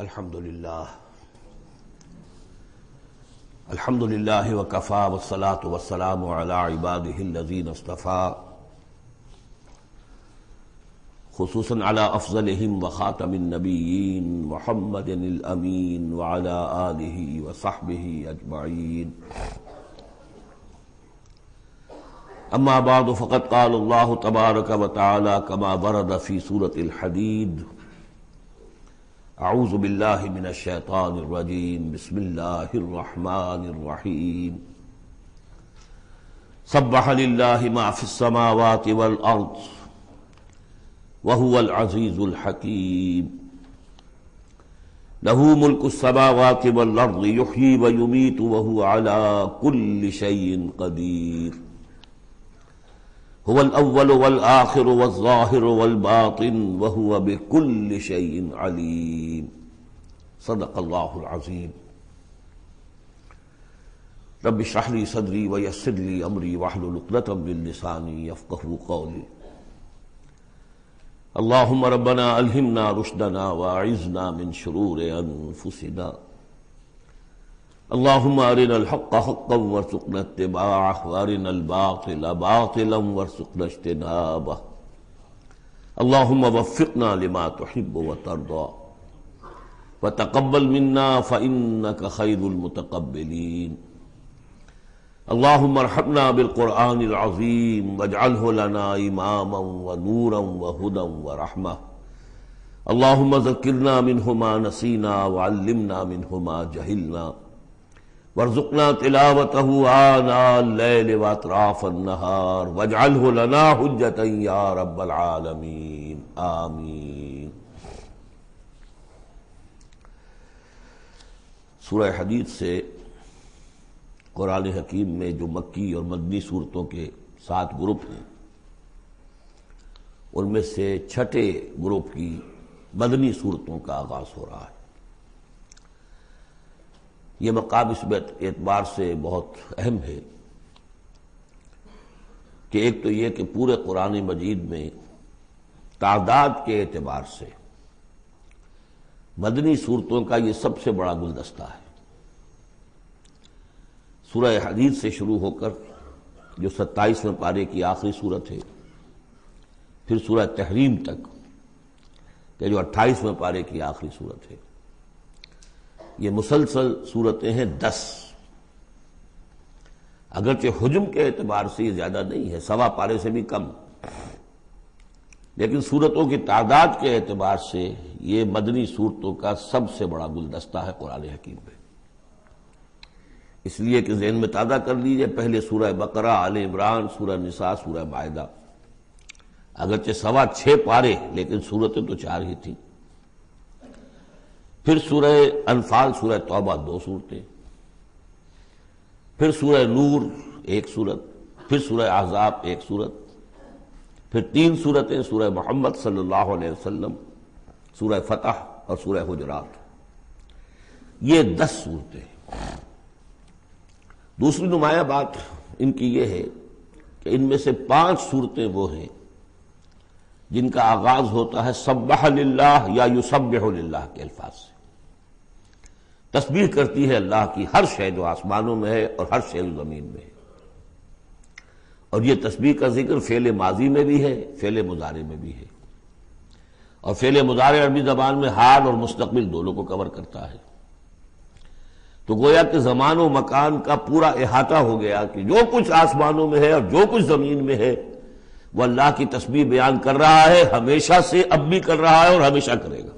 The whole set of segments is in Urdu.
الحمد للہ وکفا والصلاة والسلام علی عباده الذین اصطفى خصوصا علی افضلهم وخاتم النبیین محمد الامین وعلی آلہ وصحبہ اجمعین. اما بعد فقد قال اللہ تبارک وتعالی كما ورد فی سورة الحدید: اعوذ باللہ من الشیطان الرجیم بسم اللہ الرحمن الرحیم. سبح للہ ما فی السماوات والارض وهو العزیز الحکیم. لہ ملک السماوات والارض یحیی ویمیت وهو علی کل شیء قدیر. هو الاول والآخر والظاہر والباطن وهو بكل شيء علیم. صدق اللہ العظیم. رب اشرح لي صدری ویسر لي امری واحلل عقدۃ من لسانی یفقہوا قولی. اللہم ربنا الہمنا رشدنا واعذنا من شرور انفسنا. اللہم ارنا الحق حقا وارزقنا اتباعہ وارنا الباطل باطلا وارزقنا اجتنابہ. اللہم وفقنا لما تحب وترضى وتقبل منا فإنك خیر المتقبلین. اللہم ارحمنا بالقرآن العظیم واجعلہ لنا اماما ونورا وہدى ورحمہ. اللہم ذکرنا منہ ما نسینا وعلمنا منہ ما جہلنا وارزقنا تلاوته آناء اللیل واطراف النہار واجعلہ لنا حجتا یا رب العالمین آمین. سورہ حدید سے قرآن حکیم میں جو مکی اور مدنی صورتوں کے 7 گروپ ہیں، ان میں سے چھٹے گروپ کی مدنی صورتوں کا آغاز ہو رہا ہے. یہ مقام اس اعتبار سے بہت اہم ہے کہ ایک تو یہ کہ پورے قرآن مجید میں تعداد کے اعتبار سے مدنی صورتوں کا یہ سب سے بڑا گلدستہ ہے. سورہ حدید سے شروع ہو کر جو 27ویں پارے کی آخری صورت ہے، پھر سورہ تحریم تک کہ جو 28ویں پارے کی آخری صورت ہے، یہ مسلسل صورتیں ہیں 10. اگرچہ حجم کے اعتبار سے یہ زیادہ نہیں ہے، 1.25 پارے سے بھی کم، لیکن صورتوں کی تعداد کے اعتبار سے یہ مدنی صورتوں کا سب سے بڑا گلدستہ ہے قرآن حکیم میں. اس لیے کہ ذہن میں تازہ کر لیجئے، پہلے سورہ بقرہ، آل عمران، سورہ نساء، سورہ مائدہ، اگرچہ 6.25 پارے لیکن صورتیں تو 4 ہی تھیں. پھر سورہ انفال، سورہ توبہ 2 صورتیں، پھر سورہ نور 1 صورت، پھر سورہ احزاب 1 صورت، پھر 3 صورتیں سورہ محمد صلی اللہ علیہ وسلم، سورہ فتح اور سورہ حجرات. یہ 10 صورتیں. دوسری نمایاں بات ان کی یہ ہے کہ ان میں سے 5 صورتیں وہ ہیں جن کا آغاز ہوتا ہے سبح للہ یا یسبح للہ کے الفاظ سے. تسبیح کرتی ہے اللہ کی ہر شے جو آسمانوں میں ہے اور ہر شے جو زمین میں ہے. اور یہ تسبیح کا ذکر فعل ماضی میں بھی ہے، فعل مضارع میں بھی ہے. اور فعل مضارع عربی زبان میں حال اور مستقبل دونوں کو کور کرتا ہے. تو گویا کہ زمان و مکان کا پورا احاطہ ہو گیا کہ جو کچھ آسمانوں میں ہے اور جو کچھ زمین میں ہے وہ اللہ کی تسبیح بیان کر رہا ہے، ہمیشہ سے اب بھی کر رہا ہے اور ہمیشہ کرے گا.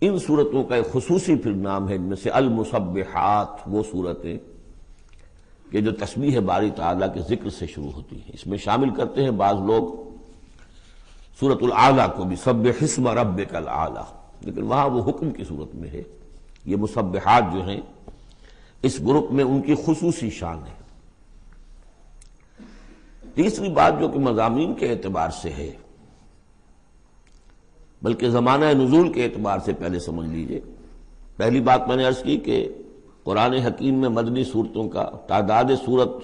ان صورتوں کا ایک خصوصی پھر نام ہے، ان میں سے المسبحات، وہ صورتیں کہ جو تسبیح باری تعالیٰ کے ذکر سے شروع ہوتی ہیں. اس میں شامل کرتے ہیں بعض لوگ سورۃ الاعلیٰ کو بھی، سبح اسم ربک الاعلیٰ، لیکن وہاں وہ حکم کی صورت میں ہے. یہ مسبحات جو ہیں اس گروپ میں ان کی خصوصی شان ہے. تیسری بات جو کہ مضامین کے اعتبار سے ہے، بلکہ زمانہ نزول کے اعتبار سے پہلے سمجھ لیجئے. پہلی بات میں نے عرض کی کہ قرآن حکیم میں مدنی صورتوں کا تعداد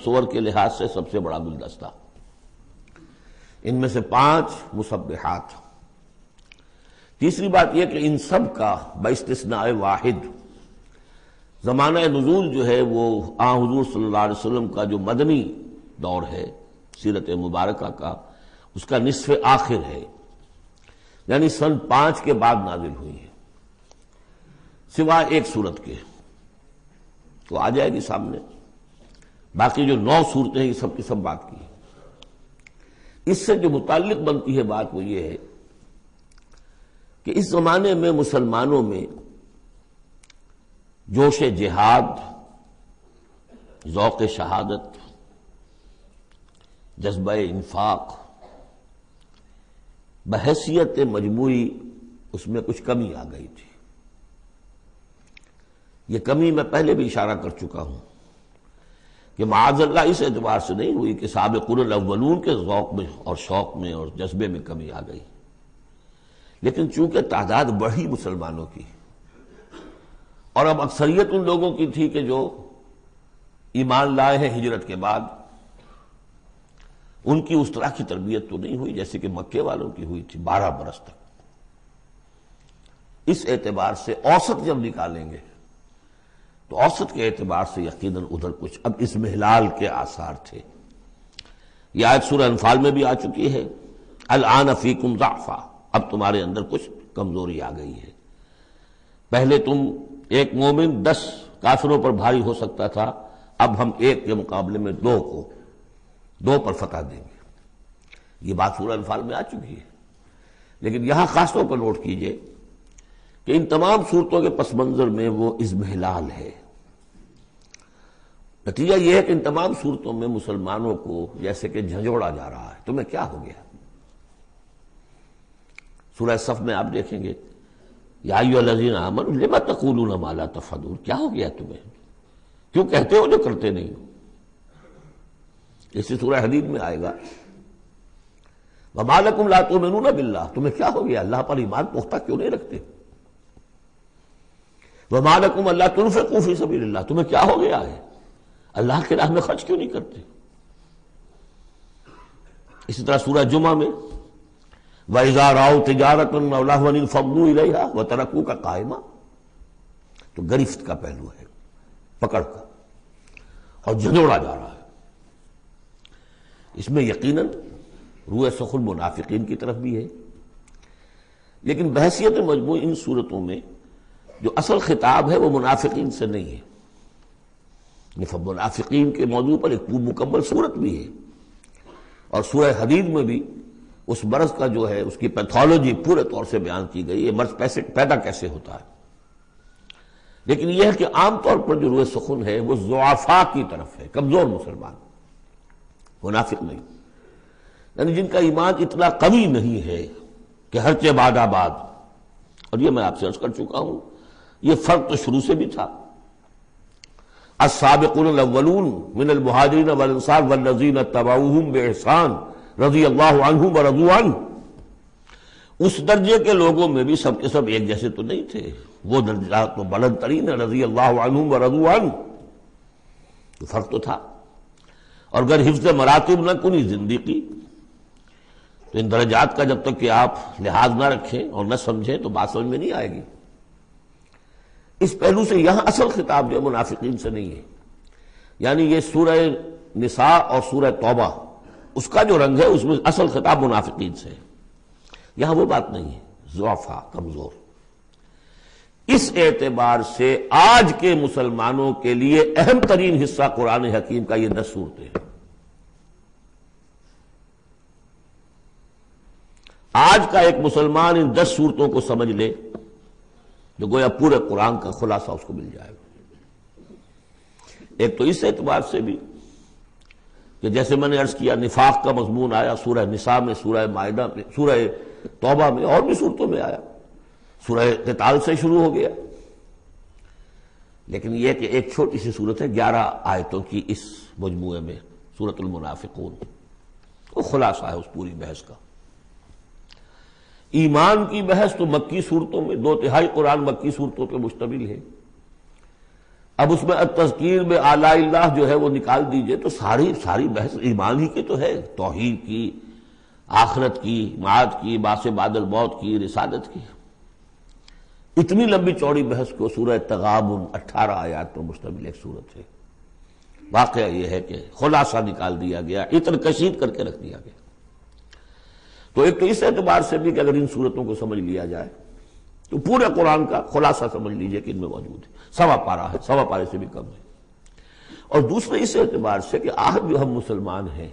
سور کے لحاظ سے سب سے بڑا گلدستہ. ان میں سے 5 مسبحات. تیسری بات یہ کہ ان سب کا باستثناء واحد زمانہ نزول جو ہے وہ حضور صلی اللہ علیہ وسلم کا جو مدنی دور ہے سیرت مبارکہ کا، اس کا نصف آخر ہے، یعنی سن 5 کے بعد نازل ہوئی ہے، سوائے ایک صورت کے، تو آ جائے گی سامنے۔ باقی جو 9 صورتیں ہیں یہ سب کی سب بات کی ہے۔ اس سے جو متعلق بنتی ہے بات وہ یہ ہے کہ اس زمانے میں مسلمانوں میں جوش جہاد، ذوق شہادت، جذبہ انفاق، بحیثیت مجموعی اس میں کچھ کمی آ گئی تھی۔ یہ کمی میں پہلے بھی اشارہ کر چکا ہوں کہ معاذ اللہ اس اعتبار سے نہیں ہوئی کہ سابقون الاولون کے ذوق میں اور شوق میں اور جذبے میں کمی آ گئی، لیکن چونکہ تعداد بڑھی مسلمانوں کی، اور اب اکثریت ان لوگوں کی تھی کہ جو ایمان لائے ہیں ہجرت کے بعد، ان کی اس طرح کی تربیت تو نہیں ہوئی جیسے کہ مکے والوں کی ہوئی تھی 12 برس تک۔ اس اعتبار سے اوسط جب نکالیں گے تو اوسط کے اعتبار سے یقیناً ادھر کچھ اب اضمحلال کے آثار تھے۔ یہ آیت سورہ انفال میں بھی آ چکی ہے، الآن فیکم ضعف، اب تمہارے اندر کچھ کمزوری آ گئی ہے۔ پہلے تم ایک مومن 10 کافروں پر بھاری ہو سکتا تھا، اب ہم ایک کے مقابلے میں 2 پر فتح دیں گے۔ یہ بات سورہ انفال میں آ چکی ہے، لیکن یہاں خاص طور پر نوٹ کیجئے کہ ان تمام صورتوں کے پس منظر میں وہ اضمحلال ہے۔ نتیجہ یہ ہے کہ ان تمام صورتوں میں مسلمانوں کو جیسے کہ جھنجھوڑا جا رہا ہے، تمہیں کیا ہو گیا؟ سورہ صف میں آپ دیکھیں گے، یا ایھا الذین آمنوا لم تقولون ما لا تفعلون، کیا ہو گیا تمہیں؟ کیوں کہتے ہو جو کرتے نہیں ہو؟ اسی سورہ حدید میں آئے گا، وما لکم لا تؤمنون باللہ، تمہیں کیا ہو گیا؟ اللہ پر ایمان پختہ کیوں نہیں رکھتے؟ وما لکم الا تنفقوا فی سبیل اللہ، تمہیں کیا ہو گیا ہے؟ اللہ کے راہ میں خرچ کیوں نہیں کرتے؟ اسی طرح سورہ جمعہ میں وَإِذَا رَأَوْا تِجَارَةً أَوْ لَهْوًا انفضوا إِلَيْهَا وَتَرَكُوكَ قَائِمًا، تو گرفت کا پہلو ہے، پکڑ کا، اور جھنجوڑا جا رہا ہے۔ اس میں یقیناً روح سخن المنافقین کی طرف بھی ہے، لیکن بحیثیت مجموع ان صورتوں میں جو اصل خطاب ہے وہ منافقین سے نہیں ہے۔ منافقین کے موضوع پر ایک مکمل صورت بھی ہے، اور سورہ حدید میں بھی اس مرض کا جو ہے اس کی پیتھولوجی پورے طور سے بیان کی گئی، یہ مرض پیدا کیسے ہوتا ہے۔ لیکن یہ ہے کہ عام طور پر جو روح سخن ہے وہ ضعفاء کی طرف ہے، کمزور مسلمان، منافق نہیں، یعنی جن کا ایمان اتنا قوی نہیں ہے کہ ہر چہ باد آباد۔ اور یہ میں آپ سے عرض کر چکا ہوں، یہ فرق تو شروع سے بھی تھا۔ السابقون الاولون من المہاجرین والانصار والذین اتبعوہم باحسان رضی اللہ عنہم ورضوا عنہ، اس درجے کے لوگوں میں بھی سب کے سب ایک جیسے تو نہیں تھے، وہ درجات تو بلند ترین ہے، رضی اللہ عنہم ورضوا عنہ، تو فرق تو تھا۔ اور اگر حفظ مراتب نہ کنی زندگی، تو ان درجات کا جب تک کہ آپ لحاظ نہ رکھیں اور نہ سمجھیں تو بات سمجھ میں نہیں آئے گی۔ اس پہلو سے یہاں اصل خطاب جو منافقین سے نہیں ہے، یعنی یہ سورہ نساء اور سورہ توبہ اس کا جو رنگ ہے اس میں اصل خطاب منافقین سے ہے، یہاں وہ بات نہیں ہے، ضعفاء، کمزور۔ اس اعتبار سے آج کے مسلمانوں کے لیے اہم ترین حصہ قرآن حکیم کا یہ 10 صورتیں ہیں۔ آج کا ایک مسلمان ان 10 صورتوں کو سمجھ لے جو گویا پورے قرآن کا خلاصہ اس کو مل جائے گا۔ ایک تو اس اعتبار سے بھی کہ جیسے میں نے عرض کیا نفاق کا مضمون آیا سورہ نساء میں، سورہ مائدہ میں، سورہ توبہ میں، اور بھی صورتوں میں آیا، سورہ قتال سے شروع ہو گیا۔ لیکن یہ کہ ایک چھوٹی سی صورت ہے 11 آیتوں کی اس مجموعے میں، سورۃ المنافقون، وہ خلاصہ ہے اس پوری بحث کا۔ ایمان کی بحث تو مکی صورتوں میں 2/3 قرآن مکی صورتوں پہ مشتمل ہے۔ اب اس میں التذکیر میں آلاء اللہ جو ہے وہ نکال دیجئے تو ساری بحث ایمان ہی کی تو ہے، توحید کی، آخرت کی، معاد کی، باس بعد الموت کی، رسالت کی۔ اتنی لمبی چوڑی بحث کو سورہ تغابن 18 آیات پر مشتمل ایک سورت ہے. واقعہ یہ ہے کہ خلاصہ نکال دیا گیا، اتر کشید کر کے رکھ دیا گیا. تو ایک تو اس اعتبار سے بھی کہ اگر ان صورتوں کو سمجھ لیا جائے تو پورے قرآن کا خلاصہ سمجھ لیجئے کہ ان میں موجود ہے. سوا پارہ ہے، سوا پارے سے بھی کم ہے. اور دوسرے اس اعتبار سے کہ آج جو ہم مسلمان ہیں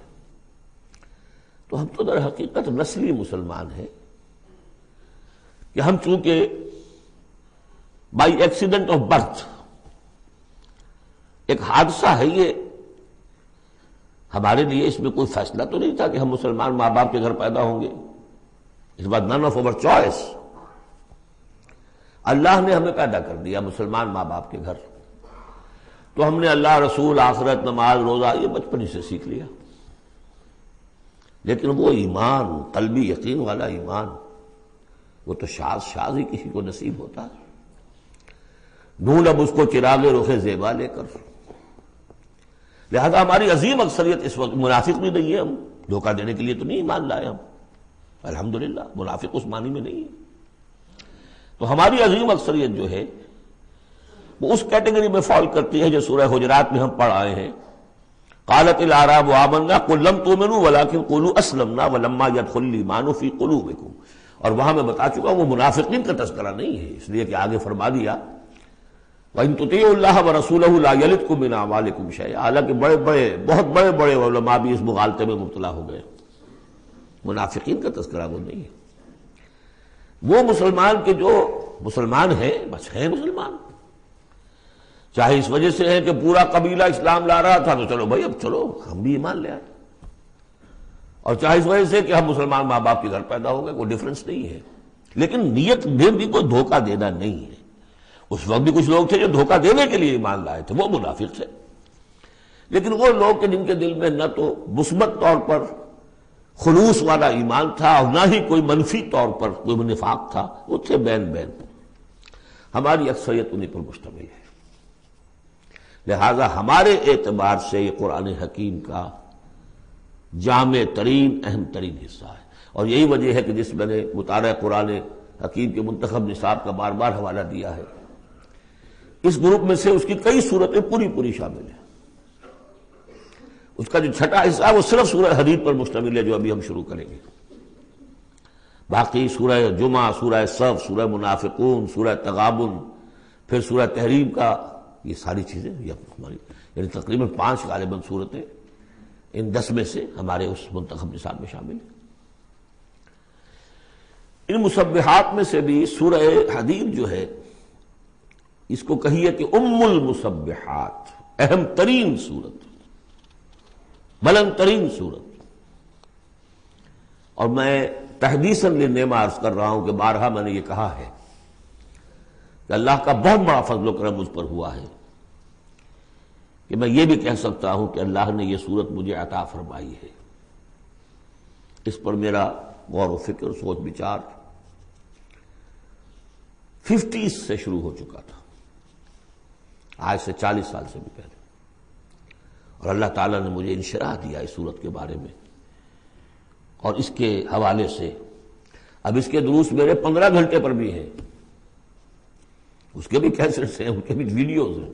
تو ہم تو در حقیقت نسلی مسلمان ہیں کہ ہم چونکہ بائی ایکسیڈنٹ آف برتھ، ایک حادثہ ہے یہ، ہمارے لیے اس میں کوئی فیصلہ تو نہیں تھا کہ ہم مسلمان ماں باپ کے گھر پیدا ہوں گے. اس بات نن آف اوور چوائس. اللہ نے ہمیں پیدا کر دیا مسلمان ماں باپ کے گھر، تو ہم نے اللہ، رسول، آخرت، نماز، روزہ یہ بچپن ہی سے سیکھ لیا. لیکن وہ ایمان، قلبی یقین والا ایمان، وہ تو شاذ ہی کسی کو نصیب ہوتا ہے. ڈھونڈ اب اس کو چراغ رخ زیبا لے کر. لہذا ہماری عظیم اکثریت اس وقت منافق بھی نہیں ہے. ہم دھوکہ دینے کے لیے تو نہیں ایمان لائے ہم، الحمدللہ منافق اس معنی میں نہیں ہے. تو ہماری عظیم اکثریت جو ہے وہ اس کیٹیگری میں فال کرتی ہے جو سورہ حجرات میں ہم پڑھ آئے ہیں. قالت الاعراب آمنا قل لم تؤمنوا ولكن قولوا اسلمنا ولما يدخل الايمان في قلوبكم. اور وہاں میں بتا چکا وہ منافقین کا تذکرہ نہیں ہے، اس لیے کہ آگے فرما دیا وَإِن تُطِيعُوا اللَّهَ وَرَسُولَهُ لَا يَلِتْكُم مِّنْ أَعْمَالِكُمْ شَيْئًا. حالانکہ بہت بڑے علماء بھی اس مغالطے میں مبتلا ہو گئے. منافقین کا تذکرہ وہ نہیں ہے. وہ مسلمان کے جو مسلمان ہیں بس ہیں مسلمان، چاہے اس وجہ سے ہے کہ پورا قبیلہ اسلام لا رہا تھا تو چلو بھائی اب چلو ہم بھی ایمان لے آئے، اور چاہے اس وجہ سے کہ ہم مسلمان ماں باپ کے گھر پیدا ہو گئے، کوئی ڈفرنس نہیں ہے. لیکن نیت میں بھی کوئی دھوکہ دینا نہیں ہے. اس وقت بھی کچھ لوگ تھے جو دھوکہ دینے کے لیے ایمان لائے تھے، وہ منافق تھے. لیکن وہ لوگ کہ جن کے دل میں نہ تو مثبت طور پر خلوص والا ایمان تھا اور نہ ہی کوئی منفی طور پر کوئی نفاق تھا، وہ تھے بین. ہماری اکثریت انہیں پر مشتمل ہے. لہذا ہمارے اعتبار سے یہ قرآن حکیم کا جامع ترین اہم ترین حصہ ہے. اور یہی وجہ ہے کہ جس میں نے مطالعہ قرآن حکیم کے منتخب نصاب کا بار بار حوالہ دیا ہے، اس گروپ میں سے اس کی کئی صورتیں پوری شامل ہیں. اس کا جو چھٹا حصہ ہے وہ صرف سورہ حدید پر مشتمل ہے جو ابھی ہم شروع کریں گے. باقی سورہ جمعہ، سورہ صف، سورہ منافقون، سورہ تغابن، پھر سورہ تحریم کا، یہ ساری چیزیں یہ ہماری یعنی تقریباً 5 غالباً صورتیں ان 10 میں سے ہمارے اس منتخب نصاب میں شامل ہیں. ان مسبحات میں سے بھی سورہ حدید جو ہے اس کو کہیے کہ ام المسبحات، اہم ترین صورت، بلند ترین صورت. اور میں تحدیثاً للنعمہ عرض کر رہا ہوں کہ بارہا میں نے یہ کہا ہے کہ اللہ کا بہت بڑا فضل و کرم مجھ پر ہوا ہے کہ میں یہ بھی کہہ سکتا ہوں کہ اللہ نے یہ صورت مجھے عطا فرمائی ہے. اس پر میرا غور و فکر، سوچ بچار 50s سے شروع ہو چکا تھا، آج سے 40 سال سے بھی پہلے. اور اللہ تعالیٰ نے مجھے انشراح دیا اس صورت کے بارے میں، اور اس کے حوالے سے اب اس کے دروس میرے 15 گھنٹے پر بھی ہیں، اس کے بھی کیسٹس ہیں، ان کے بھی ویڈیوز ہیں.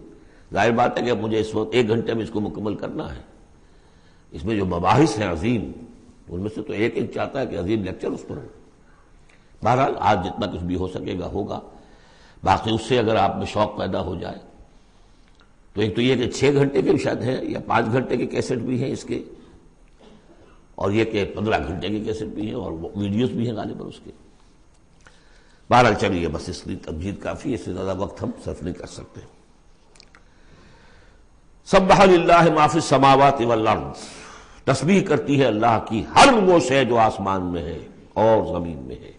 ظاہر بات ہے کہ مجھے اس وقت 1 گھنٹے میں اس کو مکمل کرنا ہے. اس میں جو مباحث ہیں عظیم، ان میں سے تو ایک چاہتا ہے کہ عظیم لیکچر اس پر ہو. بہرحال آج جتنا کچھ بھی ہو سکے گا ہوگا. باقی اس سے اگر آپ میں شوق پیدا ہو جائے تو ایک تو یہ کہ 6 گھنٹے کے شاید ہیں یا 5 گھنٹے کے کیسٹ بھی ہیں اس کے، اور یہ کہ 15 گھنٹے کے کیسٹ بھی ہیں اور ویڈیوز بھی ہیں غالباً اس کے. بہرحال چلیے بس اس کی تمجید کافی، اس سے زیادہ وقت ہم صرف نہیں کر سکتے. سبح للہ ما فی السماوات والارض، تسبیح کرتی ہے اللہ کی ہر وہ شے جو آسمان میں ہے اور زمین میں ہے.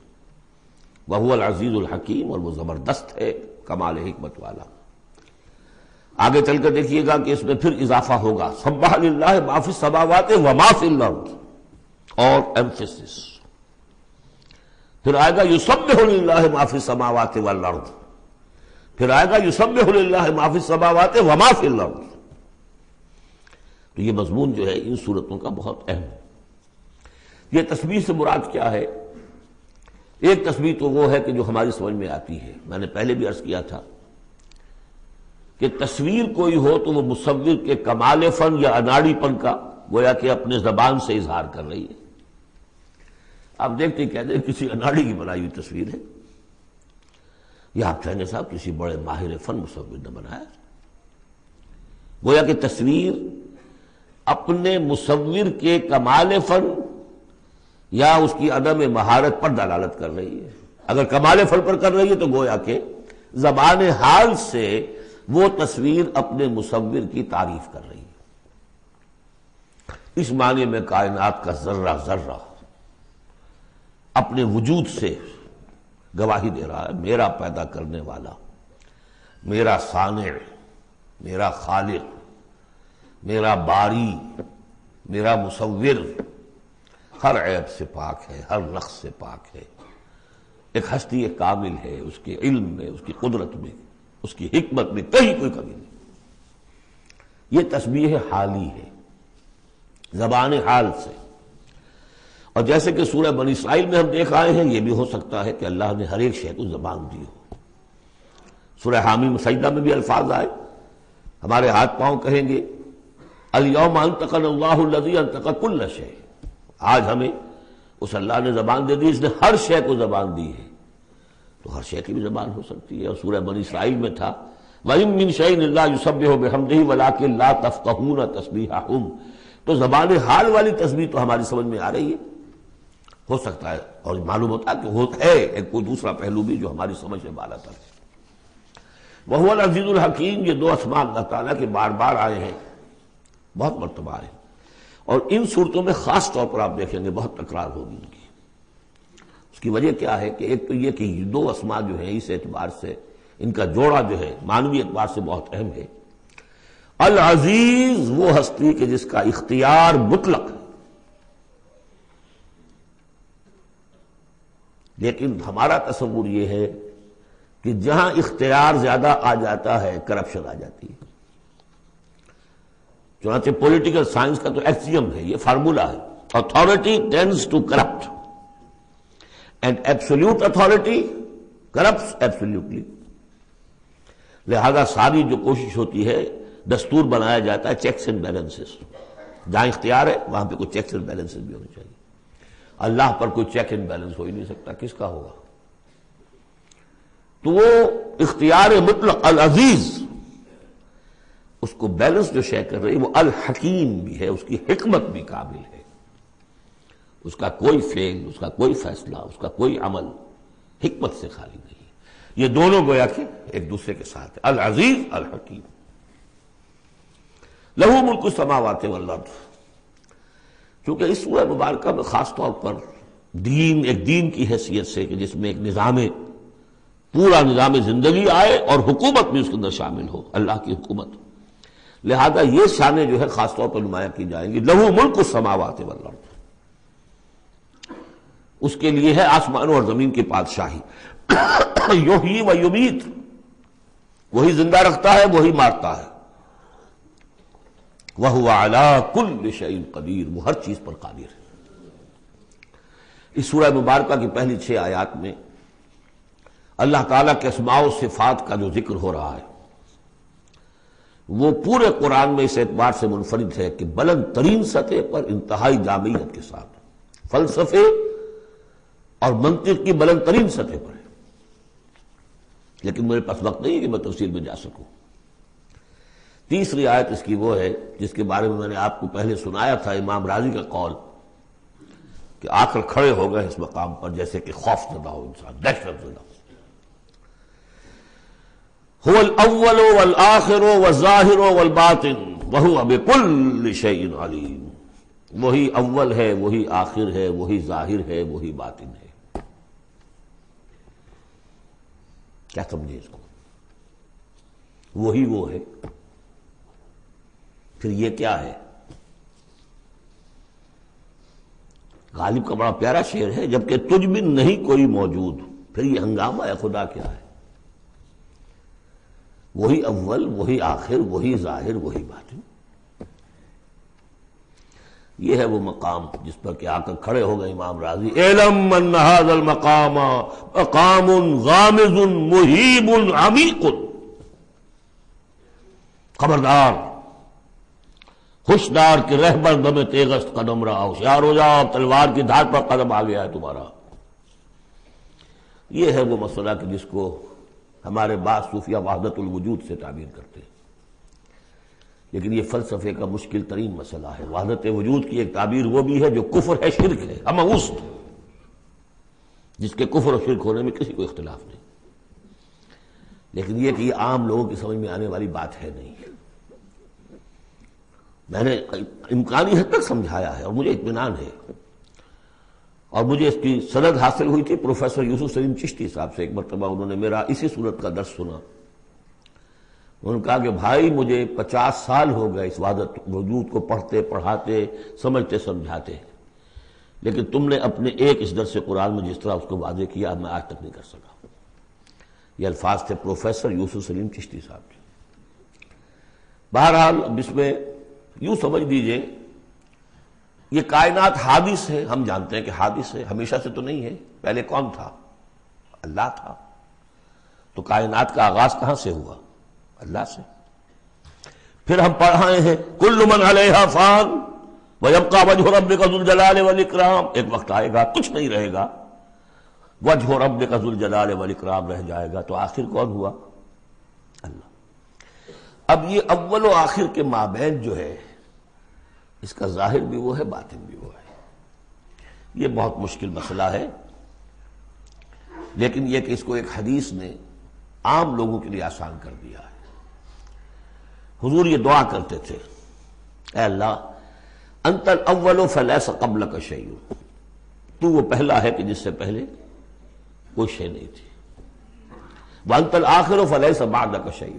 وہو العزیز الحکیم، اور وہ زبردست ہے، کمال حکمت والا. آگے چل کر دیکھیے گا کہ اس میں پھر اضافہ ہوگا، سبح للہ ما فی السماوات وما فی الارض، اور ایمفیسس. پھر آئے گا یسبح للہ ما فی السماوات والارض، پھر آئے گا یسبح للہ ما فی السماوات وما فی الارض. تو یہ مضمون جو ہے ان صورتوں کا بہت اہم ہے. یہ تسبیح سے مراد کیا ہے ایک تسبیح تو وہ ہے کہ جو ہماری سمجھ میں آتی ہے، میں نے پہلے بھی عرض کیا تھا کہ تصویر کوئی ہو تو وہ مصور کے کمال فن یا اناڑی پن کا گویا کہ اپنے زبان سے اظہار کر رہی ہے۔ آپ دیکھتے کہتے ہیں کسی اناڑی کی بنائی ہوئی تصویر ہے، یا آپ کہیں گے صاحب کسی بڑے ماہر فن مصور نے بنایا۔ گویا کہ تصویر اپنے مصور کے کمال فن یا اس کی عدم مہارت پر دلالت کر رہی ہے۔ اگر کمال فن پر کر رہی ہے تو گویا کہ زبان حال سے وہ تصویر اپنے مصور کی تعریف کر رہی ہے۔ اس معنی میں کائنات کا ذرہ ذرہ اپنے وجود سے گواہی دے رہا ہے، میرا پیدا کرنے والا، میرا صانع، میرا خالق، میرا باری، میرا مصور ہر عیب سے پاک ہے، ہر نقص سے پاک ہے، ایک ہستی کامل ہے، اس کے علم میں، اس کی قدرت میں، اس کی حکمت میں کہیں کوئی کمی نہیں۔ یہ تسبیح حالی ہے، زبان حال سے۔ اور جیسے کہ سورہ بنی اسرائیل میں ہم دیکھ آئے ہیں، یہ بھی ہو سکتا ہے کہ اللہ نے ہر ایک شے کو زبان دی ہو۔ سورہ حامیم سجدہ میں بھی الفاظ آئے، ہمارے ہاتھ پاؤں کہیں گے الیوم انطقنا اللہ الذی انطق کل شیء، آج ہمیں اس اللہ نے زبان دے دی، اس نے ہر شے کو زبان دی ہے، تو ہر شے کی بھی زبان ہو سکتی ہے۔ اور سورہ بنی اسرائیل میں تھا وَإِن مِّن شَيْءٍ إِلَّا يُسَبِّحُ بِحَمْدِهِ وَلَٰكِن لَّا تَفْقَهُونَ تَسْبِيحَهُمْ، تو زبان حال والی تسبیح تو ہماری سمجھ میں آ رہی ہے، ہو سکتا ہے اور معلوم ہوتا ہے کہ ہے ایک کوئی دوسرا پہلو بھی جو ہماری سمجھ سے بالا تر ہے۔ وَهُوَ الْعَزِيزُ الْحَكِيمُ، یہ دو اسماء اللہ تعالیٰ کے بار بار آئے ہیں، بہت مرتبہ آئے ہیں، اور ان صورتوں میں خاص طور پر آپ دیکھیں گے بہت تکرار ہوگی ان کی۔ اس کی وجہ کیا ہے کہ ایک تو یہ کہ یہ دو اسماء جو ہیں اس اعتبار سے ان کا جوڑا جو ہے معنوی اعتبار سے بہت اہم ہے۔ العزیز وہ ہستی کہ جس کا اختیار مطلق ہے، لیکن ہمارا تصور یہ ہے کہ جہاں اختیار زیادہ آ جاتا ہے کرپشن آ جاتی ہے۔ چنانچہ پولیٹیکل سائنس کا تو ایکسیم ہے، یہ فارمولا ہے، authority tends to corrupt and absolute authority corrupts absolutely. لہذا ساری جو کوشش ہوتی ہے، دستور بنایا جاتا ہے چیکس اینڈ بیلنسز، جہاں اختیار ہے وہاں پہ کوئی چیکس اینڈ بیلنسز بھی ہونے چاہیے۔ اللہ پر کوئی چیک اینڈ بیلنس ہو ہی نہیں سکتا، کس کا ہوگا؟ تو وہ اختیار مطلق العزیز، اس کو بیلنس جو شے کر رہی وہ الحکیم بھی ہے، اس کی حکمت بھی کامل ہے، اس کا کوئی فعل، اس کا کوئی فیصلہ، اس کا کوئی عمل حکمت سے خالی نہیں۔ یہ دونوں گویا کہ ایک دوسرے کے ساتھ ہے، العزیز الحکیم۔ لہو ملک السماوات والارض، کیونکہ اس سورہ مبارکہ میں خاص طور پر دین، ایک دین کی حیثیت سے کہ جس میں ایک نظام، پورا نظام زندگی آئے اور حکومت بھی اس کے اندر شامل ہو، اللہ کی حکومت، لہذا یہ شانیں جو ہے خاص طور پر نمایاں کی جائیں گی۔ لہو ملک السماوات والارض، اس کے لیے ہے آسمانوں اور زمین کی بادشاہی۔ یحیی و یمیت، وہی زندہ رکھتا ہے، وہی مارتا ہے۔ وَهُوَ عَلَىٰ كُلِّ شَيْءٍ قَدِيرٌ، وہ ہر چیز پر قادر ہے۔ اس سورہ مبارکہ کی پہلی 6 آیات میں اللہ تعالیٰ کے اسماء و صفات کا جو ذکر ہو رہا ہے وہ پورے قرآن میں اس اعتبار سے منفرد ہے کہ بلند ترین سطح پر انتہائی جامعیت کے ساتھ فلسفے اور منطق کی بلند ترین سطح پر ہے، لیکن میرے پاس وقت نہیں ہے کہ میں تفصیل میں جا سکوں۔ تیسری آیت اس کی وہ ہے جس کے بارے میں میں نے آپ کو پہلے سنایا تھا، امام راضی کا قول کہ آ کر کھڑے ہو گئے اس مقام پر جیسے کہ خوف زدہ ہو انسان، دہشت زدہ۔ هو الاول والآخر والظاہر والباطن وهو بكل شيء علیم، وہی اول ہے، وہی آخر ہے، وہی ظاہر ہے، وہی باطن ہے۔ کیا سمجھے اس کو؟ وہی وہ ہے، پھر یہ کیا ہے؟ غالب کا بڑا پیارا شعر ہے، جبکہ تجھ میں نہیں کوئی موجود، پھر یہ ہنگامہ ہے خدا کیا ہے؟ وہی اول، وہی آخر، وہی ظاہر، وہی باطن۔ یہ ہے وہ مقام جس پر کہ آ کر کھڑے ہو گئے امام راضی، اعلم ان ھذا المقام مقام غامض مہیب عمیق، خبردار، ہوشیار کہ رہبر دم تیغست قدم رہا، ہوشیار ہو جاؤ، تلوار کی دھار پر قدم آ گیا ہے تمہارا۔ یہ ہے وہ مسئلہ کہ جس کو ہمارے بعض صوفیہ وحدت الوجود سے تعبیر کرتے ہیں، لیکن یہ فلسفے کا مشکل ترین مسئلہ ہے۔ وحدت وجود کی ایک تعبیر وہ بھی ہے جو کفر ہے، شرک ہے، اما وسط، جس کے کفر اور شرک ہونے میں کسی کو اختلاف نہیں، لیکن یہ کہ یہ عام لوگوں کی سمجھ میں آنے والی بات ہے نہیں۔ میں نے امکانی حد تک سمجھایا ہے اور مجھے اطمینان ہے، اور مجھے اس کی سند حاصل ہوئی تھی پروفیسر یوسف سلیم چشتی صاحب سے۔ ایک مرتبہ انہوں نے میرا اسی صورت کا درس سنا، انہوں نے کہا کہ بھائی مجھے 50 سال ہو گئے اس وحدت وجود کو پڑھتے پڑھاتے سمجھتے سمجھاتے، لیکن تم نے اپنے ایک اس درس قرآن میں جس طرح اس کو واضح کیا میں آج تک نہیں کر سکا۔ یہ الفاظ تھے پروفیسر یوسف سلیم چشتی صاحب کے۔ بہرحال اب اس میں یوں سمجھ دیجئے یہ کائنات حادث ہے، ہم جانتے ہیں کہ حادث ہے، ہمیشہ سے تو نہیں ہے۔ پہلے کون تھا؟ اللہ تھا۔ تو کائنات کا آغاز کہاں سے ہوا؟ اللہ سے۔ پھر ہم پڑھ رہے ہیں کل من علیہا فان ویبقی وجہ ربک ذو الجلال والاکرام، ایک وقت آئے گا کچھ نہیں رہے گا، وجہ ربک ذو الجلال والاکرام رہ جائے گا۔ تو آخر کون ہوا؟ اللہ۔ اب یہ اول و آخر کے مابین جو ہے اس کا ظاہر بھی وہ ہے، باطن بھی وہ ہے۔ یہ بہت مشکل مسئلہ ہے، لیکن یہ کہ اس کو ایک حدیث نے عام لوگوں کے لیے آسان کر دیا ہے۔ حضور یہ دعا کرتے تھے، اے اللہ انت الاول فلیس قبلک شیء، تو وہ پہلا ہے کہ جس سے پہلے کوئی شے نہیں تھی، وانت الآخر فلیس بعدک شیء،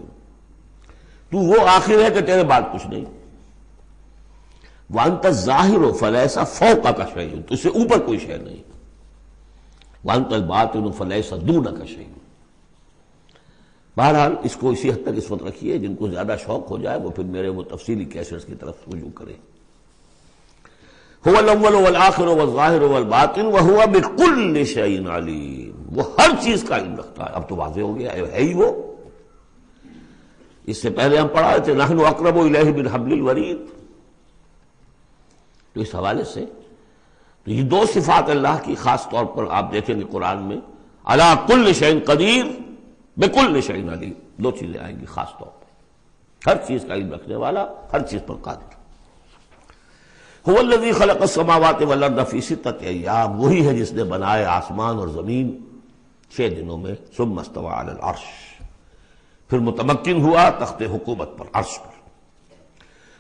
تو وہ آخر ہے کہ تیرے بعد کچھ نہیں، وانت الظاہر فلیس فوقک شیء، تو اس سے اوپر کوئی شے نہیں، وانت الباطن فلیس دونک شیء۔ بہرحال اس کو اسی حد تک اس وقت رکھیے، جن کو زیادہ شوق ہو جائے وہ پھر میرے وہ تفصیلی کیسٹس کی طرف رجوع کریں۔ هو الاول والآخر والظاہر والباطن وهو بكل شيء علیم، وہ ہر چیز کا علم رکھتا ہے۔ اب تو واضح ہو گیا ہے ہی وہ۔ اس سے پہلے ہم پڑھا تھے نحن اقرب الیہ من حبل الورید، تو اس حوالے سے تو یہ دو صفات اللہ کی خاص طور پر آپ دیکھیں گے قرآن میں، علی کل شیء قدیر بکل شیء علیم، دو چیزیں آئیں گی خاص طور پر، ہر چیز کا علم رکھنے والا، ہر چیز پر قادر۔ هو الذی خلق السماوات والارض فی ستۃ ایام، وہی ہے جس نے بنائے آسمان اور زمین 6 دنوں میں، ثم استوى علی العرش، پھر متمکن ہوا تخت حکومت پر، عرش پر۔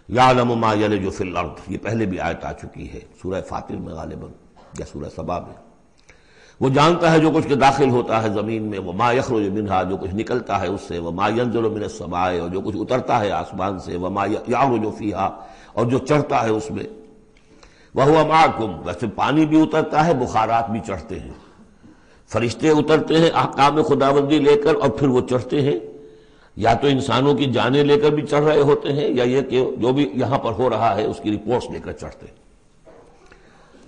یعلم ما یلج فی الارض، یہ پہلے بھی آیت آ چکی ہے سورہ فاطر میں غالباً یا سورہ سبا میں۔ وہ جانتا ہے جو کچھ کے داخل ہوتا ہے زمین میں، وما یخرج منہا، جو کچھ نکلتا ہے اس سے، وما ینزل من السماء، اور جو کچھ اترتا ہے آسمان سے، وما یعرج فیہا، اور جو چڑھتا ہے اس میں، وہو معکم، ویسے پانی بھی اترتا ہے، بخارات بھی چڑھتے ہیں، فرشتے اترتے ہیں احکام خداوندی لے کر اور پھر وہ چڑھتے ہیں، یا تو انسانوں کی جانیں لے کر بھی چڑھ رہے ہوتے ہیں، یا یہ کہ جو بھی یہاں پر ہو رہا ہے اس کی رپورٹس لے کر چڑھتے ہیں۔